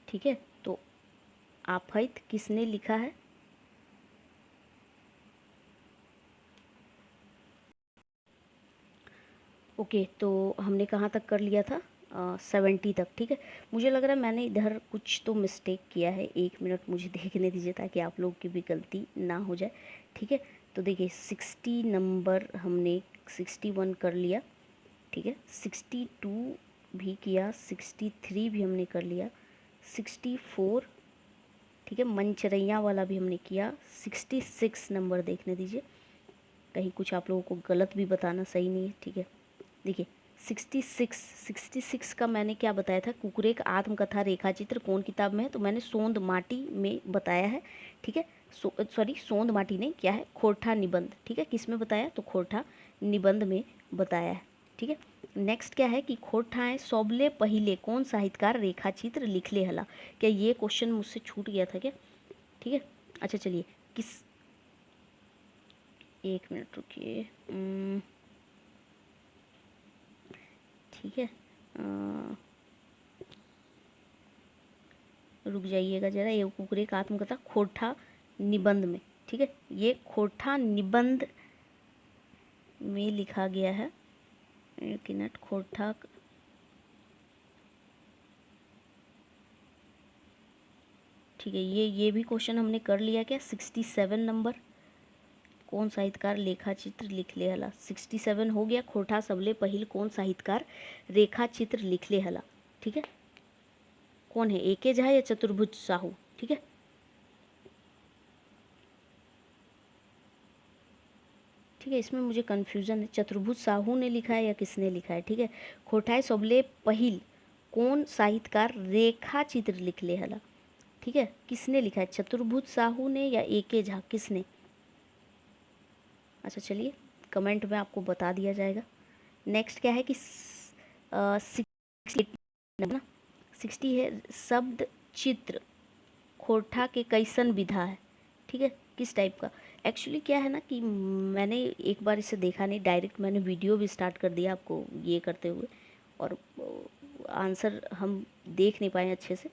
ठीक है, तो आफैत किसने लिखा है? ओके, तो हमने कहाँ तक कर लिया था? 70 तक। ठीक है, मुझे लग रहा है मैंने इधर कुछ तो मिस्टेक किया है, 1 मिनट मुझे देखने दीजिए ताकि आप लोग की भी गलती ना हो जाए। ठीक है, तो देखिए 60 नंबर हमने 61 कर लिया। ठीक है, 62 भी किया, 63 भी हमने कर लिया, 64, ठीक है, मंचरैया वाला भी हमने किया, 66 नंबर देखने दीजिए, कहीं कुछ आप लोगों को गलत भी बताना सही नहीं है। ठीक है, देखिए 66 का मैंने क्या बताया था? कुकरेक आत्मकथा रेखाचित्र कौन किताब में है? तो मैंने सोंद माटी में बताया है। ठीक है, सॉरी सोंद माटी नहीं, क्या है? खोरठा निबंध। ठीक है, किस में बताया? तो खोरठा निबंध में बताया है। ठीक है, नेक्स्ट क्या है कि खोरठाएँ सबले पहिले कौन साहित्यकार रेखाचित्र लिखले हला? क्या ये क्वेश्चन मुझसे छूट गया था क्या? ठीक है, अच्छा चलिए, किस, 1 मिनट रुकिए, ठीक है, रुक जाइएगा जरा, ये कुकरे का आत्मकथा खोरठा निबंध में। ठीक है, ये खोरठा निबंध में लिखा गया है। 1 मिनट, खोरठा, ठीक है, ये भी क्वेश्चन हमने कर लिया क्या? 67 नंबर, कौन साहित्यकार लेखा चित्र लिखले हला? 67 हो गया। खोरठा सबले पहिल कौन साहित्यकार रेखा चित्र लिखले हला? ठीक है, कौन है? एके झा या चतुर्भुज साहू? ठीक है, ठीक है, इसमें मुझे कन्फ्यूज़न है, चतुर्भुज साहू ने लिखा है या किसने लिखा है? ठीक है, खोरठाए सबले पहिल कौन साहित्यकार रेखा चित्र लिखले हला? ठीक है, किसने लिखा है? चतुर्भुज साहू ने या एके झा, किसने? अच्छा चलिए, कमेंट में आपको बता दिया जाएगा। नेक्स्ट क्या है कि 60 ना, 60 है, शब्द चित्र खोरठा के कैसन विधा है? ठीक है, किस टाइप का? एक्चुअली क्या है ना कि मैंने एक बार इसे देखा नहीं, डायरेक्ट मैंने वीडियो भी स्टार्ट कर दिया आपको ये करते हुए, और आंसर हम देख नहीं पाए अच्छे से।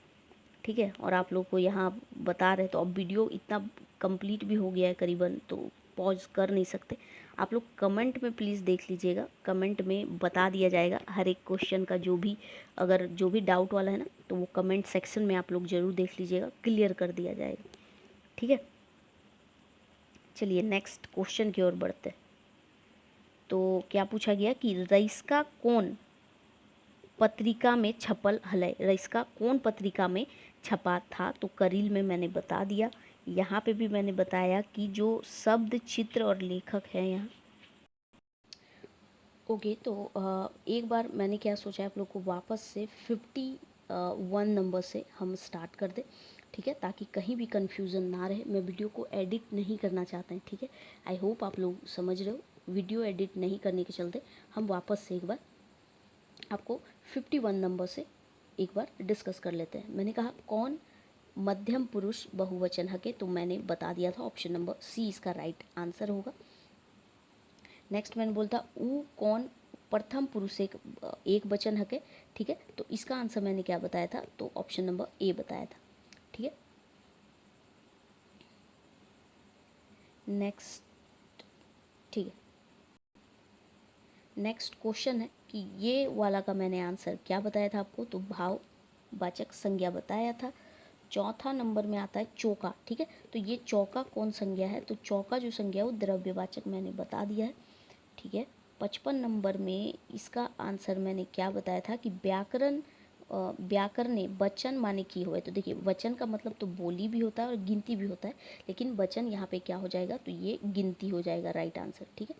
ठीक है, और आप लोग को यहाँ बता रहे, तो अब वीडियो इतना कंप्लीट भी हो गया है करीबन, तो पॉज कर नहीं सकते। आप लोग कमेंट में प्लीज़ देख लीजिएगा, कमेंट में बता दिया जाएगा हर एक क्वेश्चन का, जो भी अगर जो भी डाउट वाला है ना, तो वो कमेंट सेक्शन में आप लोग ज़रूर देख लीजिएगा, क्लियर कर दिया जाएगा। ठीक है, चलिए नेक्स्ट क्वेश्चन की ओर बढ़ते हैं। तो क्या पूछा गया कि रईस्का कौन पत्रिका में छपल हलय? रईस्का कौन पत्रिका में छपा था? तो करील में मैंने बता दिया। यहाँ पे भी मैंने बताया कि जो शब्द चित्र और लेखक है यहाँ, ओके, तो एक बार मैंने क्या सोचा है आप लोग को वापस से 51 नंबर से हम स्टार्ट कर दें, ठीक है, ताकि कहीं भी कन्फ्यूज़न ना रहे। मैं वीडियो को एडिट नहीं करना चाहते हैं, ठीक है। आई होप आप लोग समझ रहे हो। वीडियो एडिट नहीं करने के चलते हम वापस से एक बार आपको 51 नंबर से एक बार डिस्कस कर लेते हैं। मैंने कहा कौन मध्यम पुरुष बहुवचन हके, तो मैंने बता दिया था ऑप्शन नंबर सी इसका राइट आंसर होगा। नेक्स्ट मैंने बोलता ऊ कौन प्रथम पुरुष एक वचन हके, ठीक है, तो इसका आंसर मैंने क्या बताया था, तो ऑप्शन नंबर ए बताया था, ठीक है। नेक्स्ट, ठीक है, नेक्स्ट क्वेश्चन है कि ये वाला का मैंने आंसर क्या बताया था आपको, तो भाववाचक संज्ञा बताया था। चौथा नंबर में आता है चौका, ठीक है, तो ये चौका कौन संज्ञा है, तो चौका जो संज्ञा है वो द्रव्यवाचक मैंने बता दिया है, ठीक है। 55 नंबर में इसका आंसर मैंने क्या बताया था कि व्याकरणे वचन माने की हुए, तो देखिए वचन का मतलब तो बोली भी होता है और गिनती भी होता है, लेकिन वचन यहाँ पे क्या हो जाएगा, तो ये गिनती हो जाएगा राइट आंसर, ठीक है।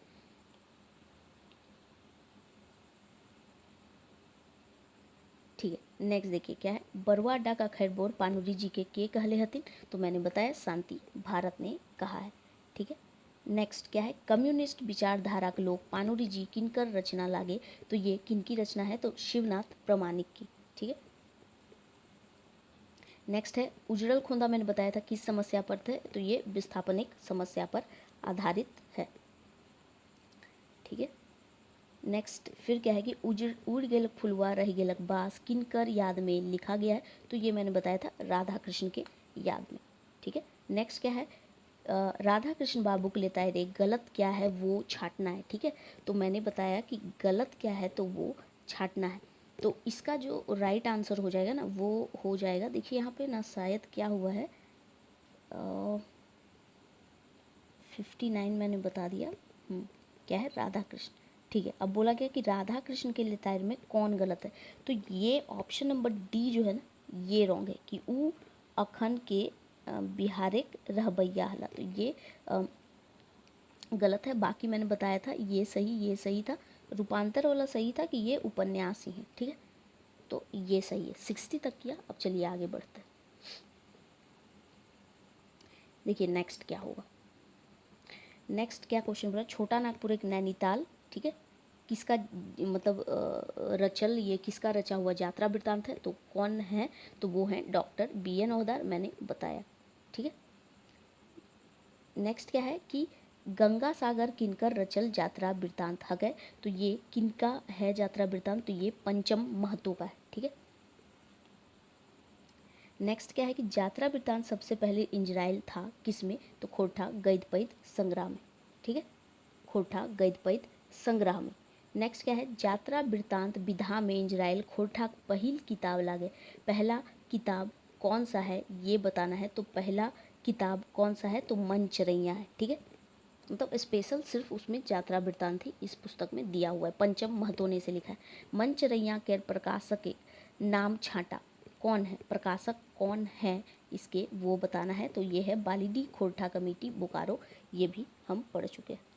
ठीक है, नेक्स्ट देखिए क्या है, बरुआ डा का खैर बोर पानुरी जी के कहले हथिन, तो मैंने बताया शांति भारत ने कहा है, ठीक है। नेक्स्ट क्या है, कम्युनिस्ट विचारधारा के लोग पानुरी जी किनकर रचना लागे, तो ये किनकी रचना है, तो शिवनाथ प्रामाणिक की, ठीक है। नेक्स्ट है उजड़ल खोंदा, मैंने बताया था किस समस्या पर थे, तो ये विस्थापनिक समस्या पर आधारित है, ठीक है। नेक्स्ट फिर क्या है कि उड़ गेलक फुलवा रह गेलक बास किनकर याद में लिखा गया है, तो ये मैंने बताया था राधा कृष्ण के याद में, ठीक है। नेक्स्ट क्या है, राधा कृष्ण बाबू को लेता है रे गलत क्या है वो छाटना है, ठीक है, तो मैंने बताया कि गलत क्या है तो वो छाटना है, तो इसका जो राइट आंसर हो जाएगा ना वो हो जाएगा, देखिए यहाँ पे ना शायद क्या हुआ है, 59 मैंने बता दिया, क्या है राधा कृष्ण, ठीक है। अब बोला गया कि राधा कृष्ण के लितायर में कौन गलत है, तो ये ऑप्शन नंबर डी जो है ना ये रॉन्ग है कि ऊ अखन के बिहारिक रहबैया हला, तो ये गलत है। बाकी मैंने बताया था ये सही था, रूपांतर वाला सही था कि ये उपन्यास ही है, ठीक है, तो ये सही है। 60 तक किया, अब चलिए आगे बढ़ते हैं। देखिए नेक्स्ट क्या होगा, नेक्स्ट क्या क्वेश्चन बोला, छोटा नागपुर एक नैनीताल, ठीक है, किसका मतलब रचल, ये किसका रचा हुआ यात्रा वृत्तांत है, तो कौन है, तो वो है डॉक्टर BN ओहदार, मैंने बताया, ठीक है। नेक्स्ट क्या है कि गंगा सागर किनकर रचल यात्रा वृत्तांत है गए, तो ये किनका है यात्रा वृत्तांत, तो ये पंचम महतो का है, ठीक है। नेक्स्ट क्या है कि यात्रा वृत्तांत सबसे पहले इंजराइल था किसमें, तो खोरठा गद्यपद्य संग्रह में, ठीक है, खोरठा गद्यपद्य संग्रह में। नेक्स्ट क्या है, यात्रा वृत्तांत विधा में इंजराइल खोरठा पहिल किताब लागे, पहला किताब कौन सा है ये बताना है, तो पहला किताब कौन सा है, तो मंचरैया है, ठीक है, मतलब स्पेशल सिर्फ उसमें यात्रा वृत्तांत ही इस पुस्तक में दिया हुआ है, पंचम महतो ने से लिखा है। मंचरैया के प्रकाशक के नाम छाटा कौन है, प्रकाशक कौन है इसके वो बताना है, तो ये है बालिडी खोरठा कमेटी बोकारो, ये भी हम पढ़ चुके हैं।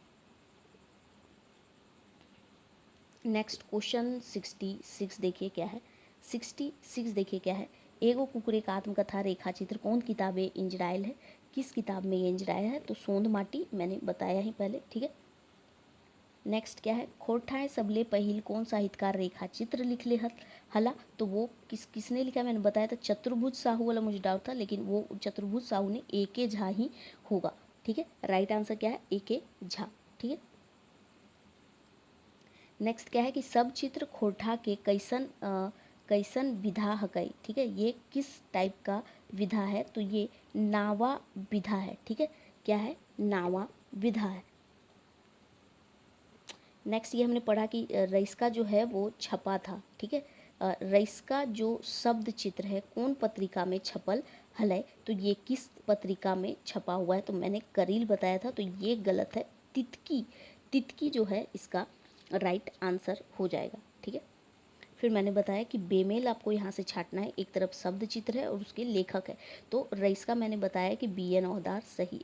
नेक्स्ट क्वेश्चन 66 देखिए क्या है, 66 देखिए क्या है, एगो कुकुर एक आत्मकथा रेखा चित्र कौन किताबें इंजराइल है, किस किताब में ये इंजराइल है, तो सोंध माटी मैंने बताया ही पहले, ठीक है। नेक्स्ट क्या है, खोरठाए सबले पहिल कौन साहित्यकार रेखा चित्र लिख ले हला, तो वो किसने लिखा मैंने बताया था, चतुर्भुज साहू वाला मुझे डाउट था, लेकिन वो चतुर्भुज साहू ने A.K. झा ही होगा, ठीक है। राइट आंसर क्या है, A.K. झा, ठीक है। नेक्स्ट क्या है कि सब चित्र खोरठा के कैसन विधा हकई, ठीक है, ये किस टाइप का विधा है, तो ये नावा विधा है, ठीक है, क्या है, नावा विधा है। नेक्स्ट ये हमने पढ़ा कि रईस्का जो है वो छपा था, ठीक है, रईस्का जो शब्द चित्र है कौन पत्रिका में छपल हलय, तो ये किस पत्रिका में छपा हुआ है, तो मैंने करील बताया था, तो ये गलत है, तितकी, तितकी जो है इसका राइट आंसर हो जाएगा, ठीक है। फिर मैंने बताया कि बेमेल आपको यहाँ से छाटना है, एक तरफ शब्द चित्र है और उसके लेखक है, तो रईस्का मैंने बताया कि BN ओहदार सही,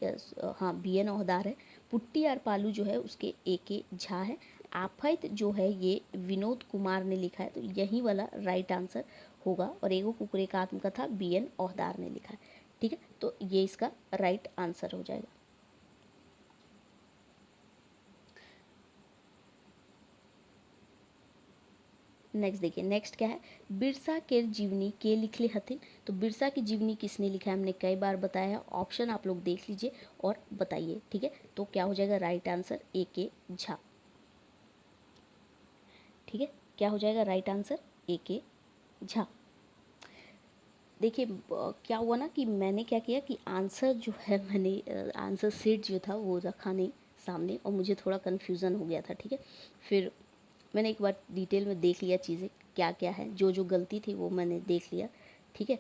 हाँ BN ओहदार है। पुट्टी और पालू जो है उसके A.K. झा है, आफत जो है ये विनोद कुमार ने लिखा है, तो यही वाला राइट आंसर होगा। और एगो कुकुरे का आत्मकथा BN औहदार ने लिखा है। ठीक है, तो ये इसका राइट आंसर हो जाएगा। नेक्स्ट देखिए, नेक्स्ट क्या है, बिरसा के जीवनी के लिखले हथिन। तो बिरसा की जीवनी किसने लिखा है, हमने कई बार बताया है। ऑप्शन आप लोग देख लीजिए और बताइए। ठीक है, तो क्या हो जाएगा राइट आंसर, AK झा। ठीक है, क्या हो जाएगा राइट आंसर, AK झा। देखिए क्या हुआ ना कि मैंने क्या किया कि आंसर जो है मैंने आंसर सीट जो था वो रखा नहीं सामने, और मुझे थोड़ा कन्फ्यूज़न हो गया था। ठीक है, फिर मैंने एक बार डिटेल में देख लिया चीज़ें क्या क्या है, जो जो गलती थी वो मैंने देख लिया। ठीक है,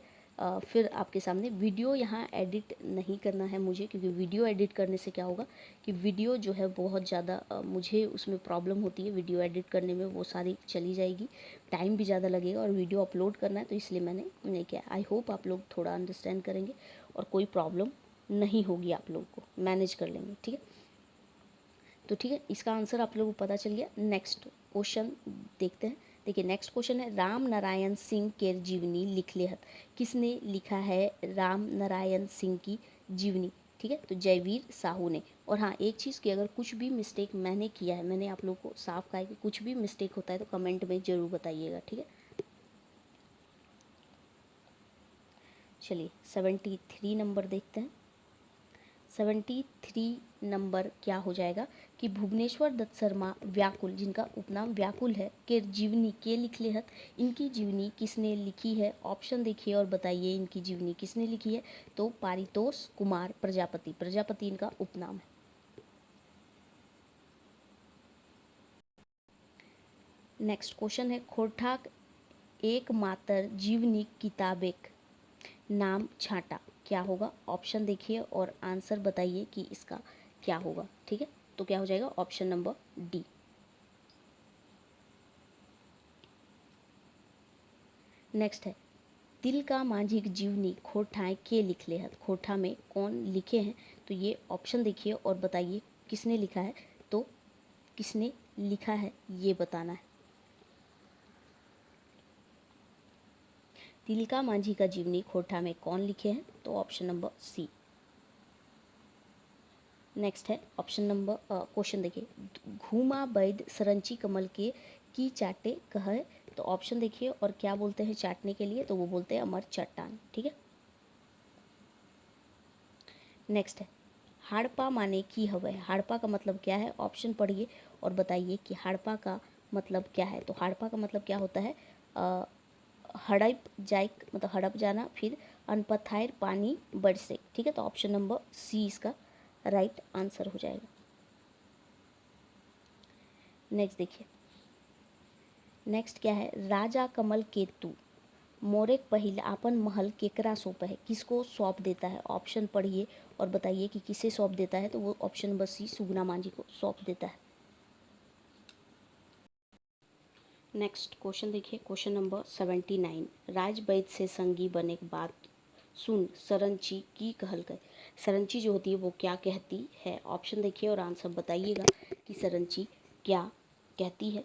फिर आपके सामने वीडियो यहाँ एडिट नहीं करना है मुझे, क्योंकि वीडियो एडिट करने से क्या होगा कि वीडियो जो है बहुत ज़्यादा मुझे उसमें प्रॉब्लम होती है। वीडियो एडिट करने में वो सारी चली जाएगी, टाइम भी ज़्यादा लगेगा, और वीडियो अपलोड करना है, तो इसलिए मैंने नहीं किया। आई होप आप लोग थोड़ा अंडरस्टैंड करेंगे और कोई प्रॉब्लम नहीं होगी, आप लोग को मैनेज कर लेंगे। ठीक है, तो ठीक है, इसका आंसर आप लोगों को पता चल गया। नेक्स्ट क्वेश्चन देखते हैं। देखिए नेक्स्ट क्वेश्चन है, राम नारायण सिंह के जीवनी लिखले हत। किसने लिखा है राम नारायण सिंह की जीवनी। ठीक है, तो जयवीर साहू ने। और हाँ एक चीज़ की, अगर कुछ भी मिस्टेक मैंने किया है, मैंने आप लोग को साफ कहा है कि कुछ भी मिस्टेक होता है तो कमेंट में ज़रूर बताइएगा। ठीक है, चलिए 73 नंबर देखते हैं। 73 नंबर क्या हो जाएगा कि भुवनेश्वर दत्त शर्मा व्याकुल, जिनका उपनाम व्याकुल है, के जीवनी के लिखले हत। इनकी जीवनी किसने लिखी है, ऑप्शन देखिए और बताइए इनकी जीवनी किसने लिखी है। तो पारितोष कुमार प्रजापति, प्रजापति इनका उपनाम है। नेक्स्ट क्वेश्चन है, खोरठाक एक मातर जीवनी किताबेक नाम छाटा, क्या होगा। ऑप्शन देखिए और आंसर बताइए कि इसका क्या होगा। ठीक है, तो क्या हो जाएगा ऑप्शन नंबर D। नेक्स्ट है, तिलका माझी जीवनी खोरठाएँ के लिखले हैं। खोरठा में कौन लिखे हैं, तो ये ऑप्शन देखिए और बताइए किसने लिखा है। तो किसने लिखा है ये बताना है। तिलका माझी का जीवनी खोरठा में कौन लिखे हैं, तो ऑप्शन नंबर C। नेक्स्ट है ऑप्शन नंबर क्वेश्चन देखिए, घूमा बैद सरंची कमल के की चाटे कह। तो ऑप्शन देखिए और क्या बोलते हैं चाटने के लिए, तो वो बोलते हैं अमर चट्टान। ठीक है, नेक्स्ट है, हड़प्पा माने की हवे। हड़प्पा का मतलब क्या है, ऑप्शन पढ़िए और बताइए कि हड़प्पा का मतलब क्या है। तो हड़प्पा का मतलब क्या होता है, हड़प जाए मतलब हड़प जाना, फिर अनपथायर पानी बरसे। ठीक है, तो ऑप्शन नंबर C इसका राइट आंसर हो जाएगा। नेक्स्ट देखिए, नेक्स्ट क्या है, राजा कमल केतु मोरे पहिल आपन महल केकरा सौंप है, किसको सौंप देता है। ऑप्शन पढ़िए और बताइए कि किसे सौंप देता है। तो वो ऑप्शन नंबर C सुगना मांझी को सौंप देता है। नेक्स्ट क्वेश्चन देखिए, क्वेश्चन नंबर 79, राज वैद से संगी बने के बाद सुन सरंची की कहल गए। सरंची जो होती है वो क्या कहती है। ऑप्शन देखिए और आंसर बताइएगा कि सरंची क्या कहती है।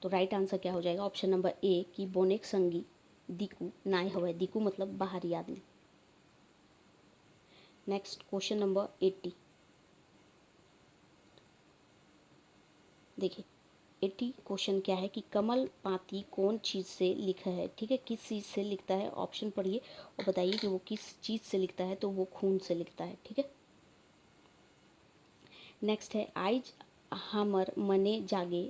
तो राइट आंसर क्या हो जाएगा ऑप्शन नंबर A कि बोनेक संगी दिकू नाय हवे। दिकू मतलब बाहरी आदमी। नेक्स्ट क्वेश्चन नंबर 80 देखिए, 80 क्वेश्चन क्या है कि कमल पाती कौन चीज़ से लिखा है। ठीक है, किस चीज़ से लिखता है, ऑप्शन पढ़िए और बताइए कि वो किस चीज़ से लिखता है। तो वो खून से लिखता है। ठीक है, नेक्स्ट है, आइज हमर मने जागे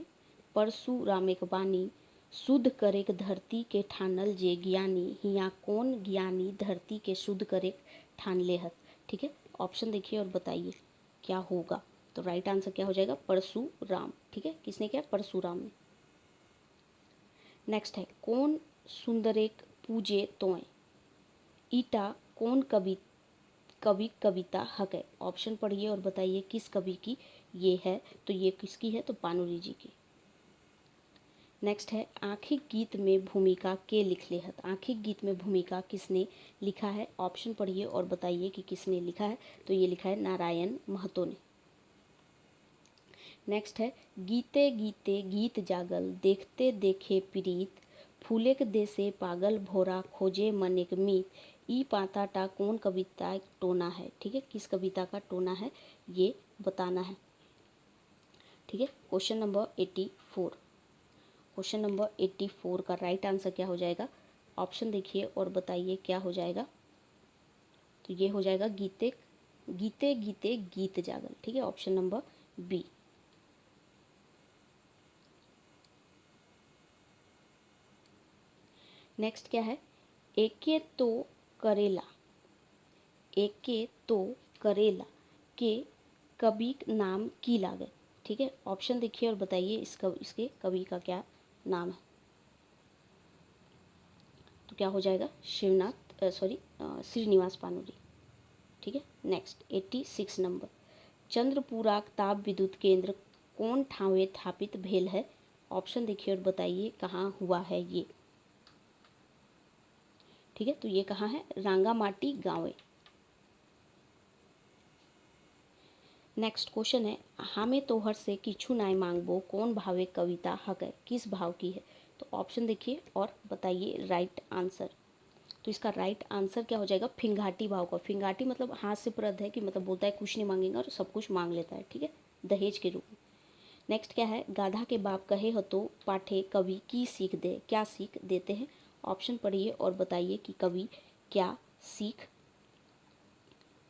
परशुरामेक बानी शुद्ध करेक धरती के ठानल जे ज्ञानी। हिया कौन ज्ञानी धरती के शुद्ध करेक ठान ले हत। ठीक है, ऑप्शन देखिए और बताइए क्या होगा। तो राइट आंसर क्या हो जाएगा परशुराम। ठीक है, किसने किया, परशुराम ने। नेक्स्ट है, कौन सुंदरेक पूजे तोय ईटा कौन कवि कविता हक है। ऑप्शन पढ़िए और बताइए किस कवि की ये है। तो ये किसकी है, तो पानुरी जी की। नेक्स्ट है, आंखिक गीत में भूमिका के लिखले हत। आंखिक गीत में भूमिका किसने लिखा है। ऑप्शन पढ़िए और बताइए कि किसने लिखा है। तो ये लिखा है नारायण महतो ने। नेक्स्ट है गीते गीते गीत जागल देखते देखे प्रीत फूलेक देसे पागल भोरा खोजे मन एक मीत ई पाताटा कौन कविता टोना है। ठीक है, किस कविता का टोना है ये बताना है। ठीक है, क्वेश्चन नंबर 84। क्वेश्चन नंबर 84 का राइट आंसर क्या हो जाएगा, ऑप्शन देखिए और बताइए क्या हो जाएगा। तो ये हो जाएगा गीते गीते गीते गीत जागल। ठीक है, ऑप्शन नंबर बी। नेक्स्ट क्या है, एके तो करेला, एके तो करेला के कवि नाम की लागत। ठीक है, ऑप्शन देखिए और बताइए इसके कवि का क्या नाम है। तो क्या हो जाएगा, श्रीनिवास पानूरी। ठीक है, नेक्स्ट 86 नंबर, चंद्रपुरा ताप विद्युत केंद्र कौन ठावे स्थापित भेल है। ऑप्शन देखिए और बताइए कहाँ हुआ है ये। ठीक है, तो ये कहाँ है, रांगामाटी गाँव है। नेक्स्ट क्वेश्चन है, हमें तोहर से किछु नाय मांगबो कौन भावे कविता हकै, किस भाव की है। तो ऑप्शन देखिए और बताइए राइट आंसर। तो इसका राइट आंसर क्या हो जाएगा, फिंगाटी भाव का। फिंगाटी मतलब हाथ से प्रद है कि मतलब बोलता है कुछ नहीं मांगेगा और सब कुछ मांग लेता है। ठीक है, दहेज के रूप में। नेक्स्ट क्या है, गाधा के बाप कहे हो तो पाठे कवि की सीख दे, क्या सीख देते हैं। ऑप्शन पढ़िए और बताइए कि कवि क्या सीख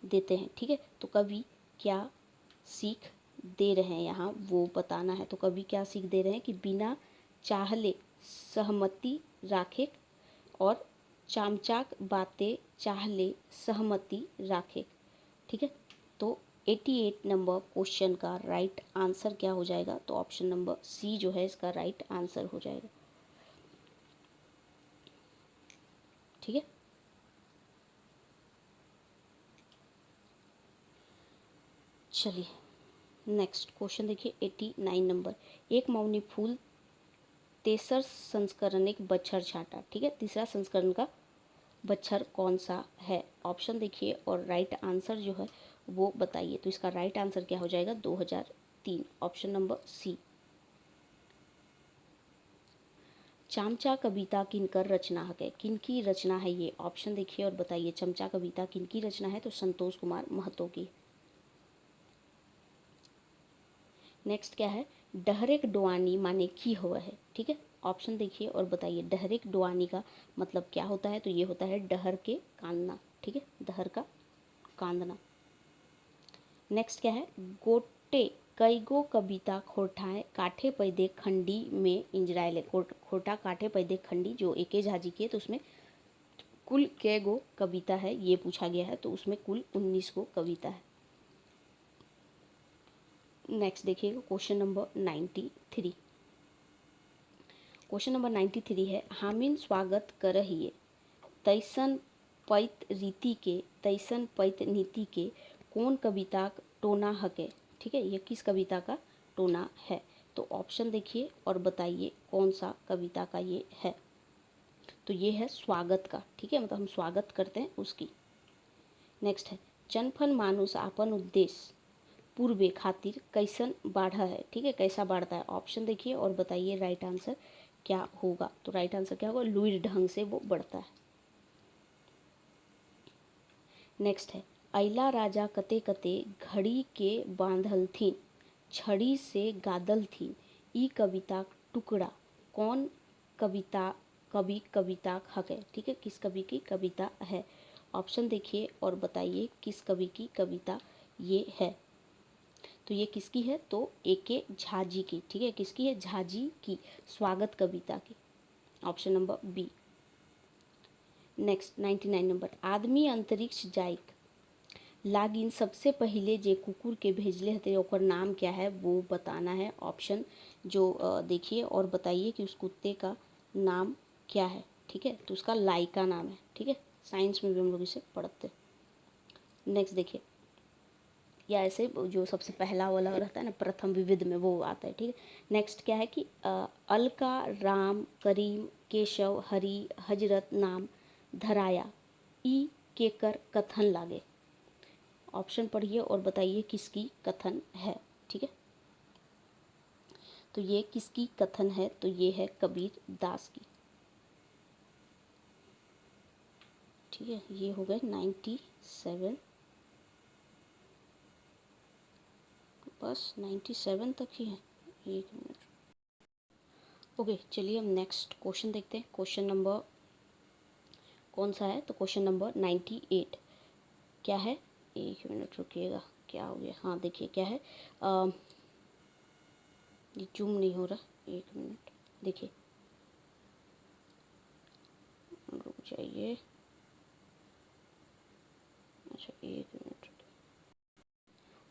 देते हैं। ठीक है, तो कवि क्या सीख दे रहे हैं यहाँ वो बताना है। तो कवि क्या सीख दे रहे हैं कि बिना चाहले सहमति राखे और चामचाक बातें चाहले सहमति राखे। ठीक है, तो 88 नंबर क्वेश्चन का राइट आंसर क्या हो जाएगा, तो ऑप्शन नंबर सी जो है इसका राइट आंसर हो जाएगा। ठीक है, चलिए नेक्स्ट क्वेश्चन देखिए 89 नंबर, एक मौनी फूल तेसर संस्करण एक बच्छर छाटा। ठीक है, तीसरा संस्करण का बच्छर कौन सा है। ऑप्शन देखिए और राइट आंसर जो है वो बताइए। तो इसका राइट आंसर क्या हो जाएगा, 2003, ऑप्शन नंबर सी। चमचा कविता किनकर रचना है, किनकी रचना है ये। ऑप्शन देखिए और बताइए चमचा कविता किनकी रचना है। तो संतोष कुमार महतो की। नेक्स्ट क्या है, डहरेक डुआनी माने की हुआ है। ठीक है, ऑप्शन देखिए और बताइए डहरेक डुआनी का मतलब क्या होता है। तो ये होता है डहर के कांदना। ठीक है, डहर का कांदना। नेक्स्ट क्या है, गोटे कई गो कविता खोटाए काठे पैदे खंडी में इंजरायले। खोटा काठे पैदे खंडी जो एके झाजी की है, तो उसमें कुल कै गो कविता है ये पूछा गया है। तो उसमें कुल 19 गो कविता है। नेक्स्ट देखिएगा क्वेश्चन नंबर 93। क्वेश्चन नंबर 93 है, हामिन स्वागत करहिए तैसन पैत रीति के तैसन पैत नीति के कौन कविता टोना हके। ठीक है, ये किस कविता का टोना है। तो ऑप्शन देखिए और बताइए कौन सा कविता का ये है। तो ये है स्वागत का। ठीक है, मतलब हम स्वागत करते हैं उसकी। नेक्स्ट है, चनफन मानुष आपन उद्देश्य पूर्वे खातिर कैसन बाढ़ा है। ठीक है, कैसा बाढ़ता है। ऑप्शन देखिए और बताइए राइट आंसर क्या होगा। तो राइट आंसर क्या होगा, लुईर ढंग से वो बढ़ता है। नेक्स्ट है, अइला राजा कते कते घड़ी के बांधल थीन छड़ी से गादल थीन ई कविता टुकड़ा कौन कविता हके। ठीक है, किस कवि की कविता है। ऑप्शन देखिए और बताइए किस कवि की कविता ये है। तो ये किसकी है, तो एके झाजी की। ठीक है, किसकी है, झाजी की स्वागत कविता की। Option number b. Next 99 number, आदमी अंतरिक्ष जाइक लागिन सबसे पहले जे कुकुर के भेजले हते ओकर नाम क्या है वो बताना है। ऑप्शन जो देखिए और बताइए कि उस कुत्ते का नाम क्या है। ठीक है, तो उसका लाइका नाम है। ठीक है, साइंस में भी हम लोग इसे पढ़ते हैं। नेक्स्ट देखिए, या ऐसे जो सबसे पहला वाला रहता है ना प्रथम विविध में वो आता है। ठीक है, नेक्स्ट क्या है कि अलका राम करीम केशव हरि हजरत नाम धराया ई केकर कथन लागे। ऑप्शन पढ़िए और बताइए किसकी कथन है। ठीक है, तो ये किसकी कथन है? तो ये है कबीर दास की। ठीक है, ये हो गए 97, बस 97 तक ही है। एक मिनट। ओके, चलिए हम नेक्स्ट क्वेश्चन देखते हैं। क्वेश्चन नंबर कौन सा है? तो क्वेश्चन नंबर 98 क्या है? एक मिनट रुकिएगा, क्या हो गया? हाँ देखिए क्या है, ये जूम नहीं हो रहा, एक मिनट देखिए, रुक जाइए। अच्छा एक मिनट।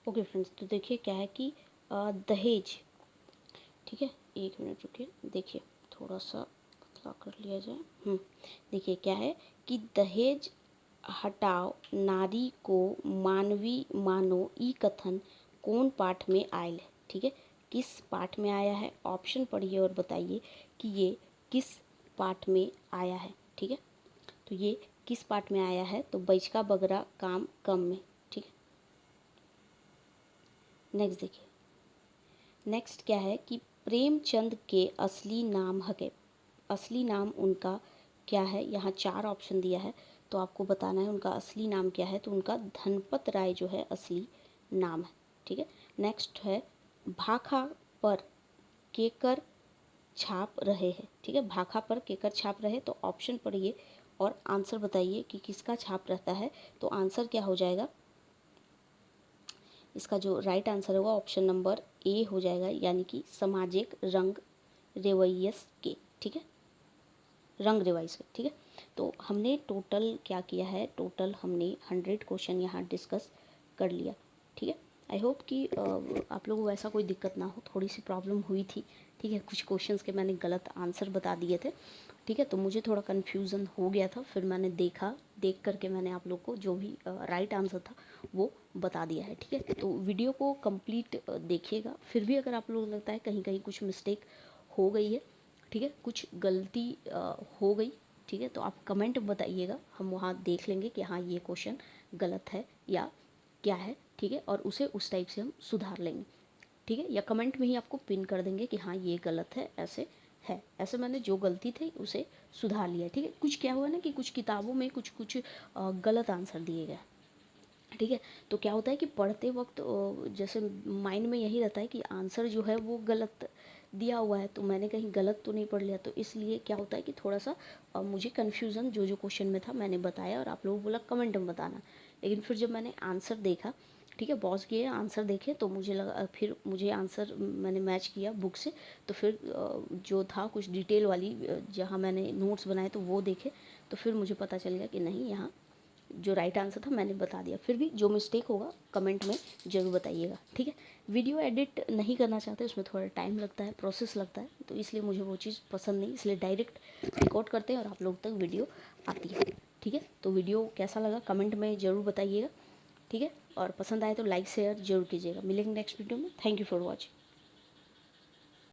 ओके फ्रेंड्स, तो देखिए क्या है कि दहेज, ठीक है, एक मिनट रुकिए, देखिए थोड़ा सा पतला कर लिया जाए। देखिए क्या है कि दहेज हटाओ नारी को मानवी मानो ई कथन कौन पाठ में आयल है? ठीक है, किस पाठ में आया है? ऑप्शन पढ़िए और बताइए कि ये किस पाठ में आया है। ठीक है, तो ये किस पाठ में आया है? तो बैचका बगरा काम कम में। ठीक है, नेक्स्ट देखिए, नेक्स्ट क्या है कि प्रेमचंद के असली नाम हके, असली नाम उनका क्या है? यहाँ 4 ऑप्शन दिया है, तो आपको बताना है उनका असली नाम क्या है। तो उनका धनपत राय जो है असली नाम है। ठीक है, नेक्स्ट है भाखा पर केकर छाप रहे हैं। ठीक है, भाखा पर केकर छाप रहे, तो ऑप्शन पढ़िए और आंसर बताइए कि किसका छाप रहता है। तो आंसर क्या हो जाएगा? इसका जो राइट आंसर होगा ऑप्शन नंबर ए हो जाएगा, यानी कि सामाजिक रंग रेवैयस के। ठीक है, रंग रिवाइज कर। ठीक है, तो हमने टोटल क्या किया है? टोटल हमने 100 क्वेश्चन यहाँ डिस्कस कर लिया। ठीक है, आई होप कि आप लोगों को ऐसा कोई दिक्कत ना हो। थोड़ी सी प्रॉब्लम हुई थी। ठीक है, कुछ क्वेश्चंस के मैंने गलत आंसर बता दिए थे। ठीक है, तो मुझे थोड़ा कन्फ्यूज़न हो गया था, फिर मैंने देख करके मैंने आप लोग को जो भी राइट आंसर था वो बता दिया है। ठीक है, तो वीडियो को कंप्लीट देखिएगा। फिर भी अगर आप लोगों को लगता है कहीं कहीं कुछ मिस्टेक हो गई है, ठीक है, कुछ गलती हो गई, ठीक है, तो आप कमेंट बताइएगा, हम वहाँ देख लेंगे कि हाँ ये क्वेश्चन गलत है या क्या है। ठीक है, और उसे उस टाइप से हम सुधार लेंगे। ठीक है, या कमेंट में ही आपको पिन कर देंगे कि हाँ ये गलत है, ऐसे मैंने जो गलती थी उसे सुधार लिया। ठीक है, कुछ क्या हुआ ना कि कुछ किताबों में कुछ कुछ गलत आंसर दिए गए। ठीक है, तो क्या होता है कि पढ़ते वक्त जैसे माइंड में यही रहता है कि आंसर जो है वो गलत दिया हुआ है, तो मैंने कहीं गलत तो नहीं पढ़ लिया। तो इसलिए क्या होता है कि थोड़ा सा मुझे कन्फ्यूज़न जो जो क्वेश्चन में था मैंने बताया, और आप लोगों को बोला कमेंट में बताना। लेकिन फिर जब मैंने आंसर देखा, ठीक है, पॉज किए आंसर देखे, तो मुझे लगा, फिर मुझे आंसर मैंने मैच किया बुक से, तो फिर जो था कुछ डिटेल वाली जहाँ मैंने नोट्स बनाए तो वो देखे, तो फिर मुझे पता चल गया कि नहीं, यहाँ जो राइट आंसर था मैंने बता दिया। फिर भी जो मिस्टेक होगा कमेंट में ज़रूर बताइएगा। ठीक है, वीडियो एडिट नहीं करना चाहते, उसमें थोड़ा टाइम लगता है, प्रोसेस लगता है, तो इसलिए मुझे वो चीज़ पसंद नहीं, इसलिए डायरेक्ट रिकॉर्ड करते हैं और आप लोग तक वीडियो आती है। ठीक है, तो वीडियो कैसा लगा कमेंट में ज़रूर बताइएगा। ठीक है, और पसंद आए तो लाइक शेयर जरूर कीजिएगा। मिलेंगे नेक्स्ट वीडियो में। Thank you for watching.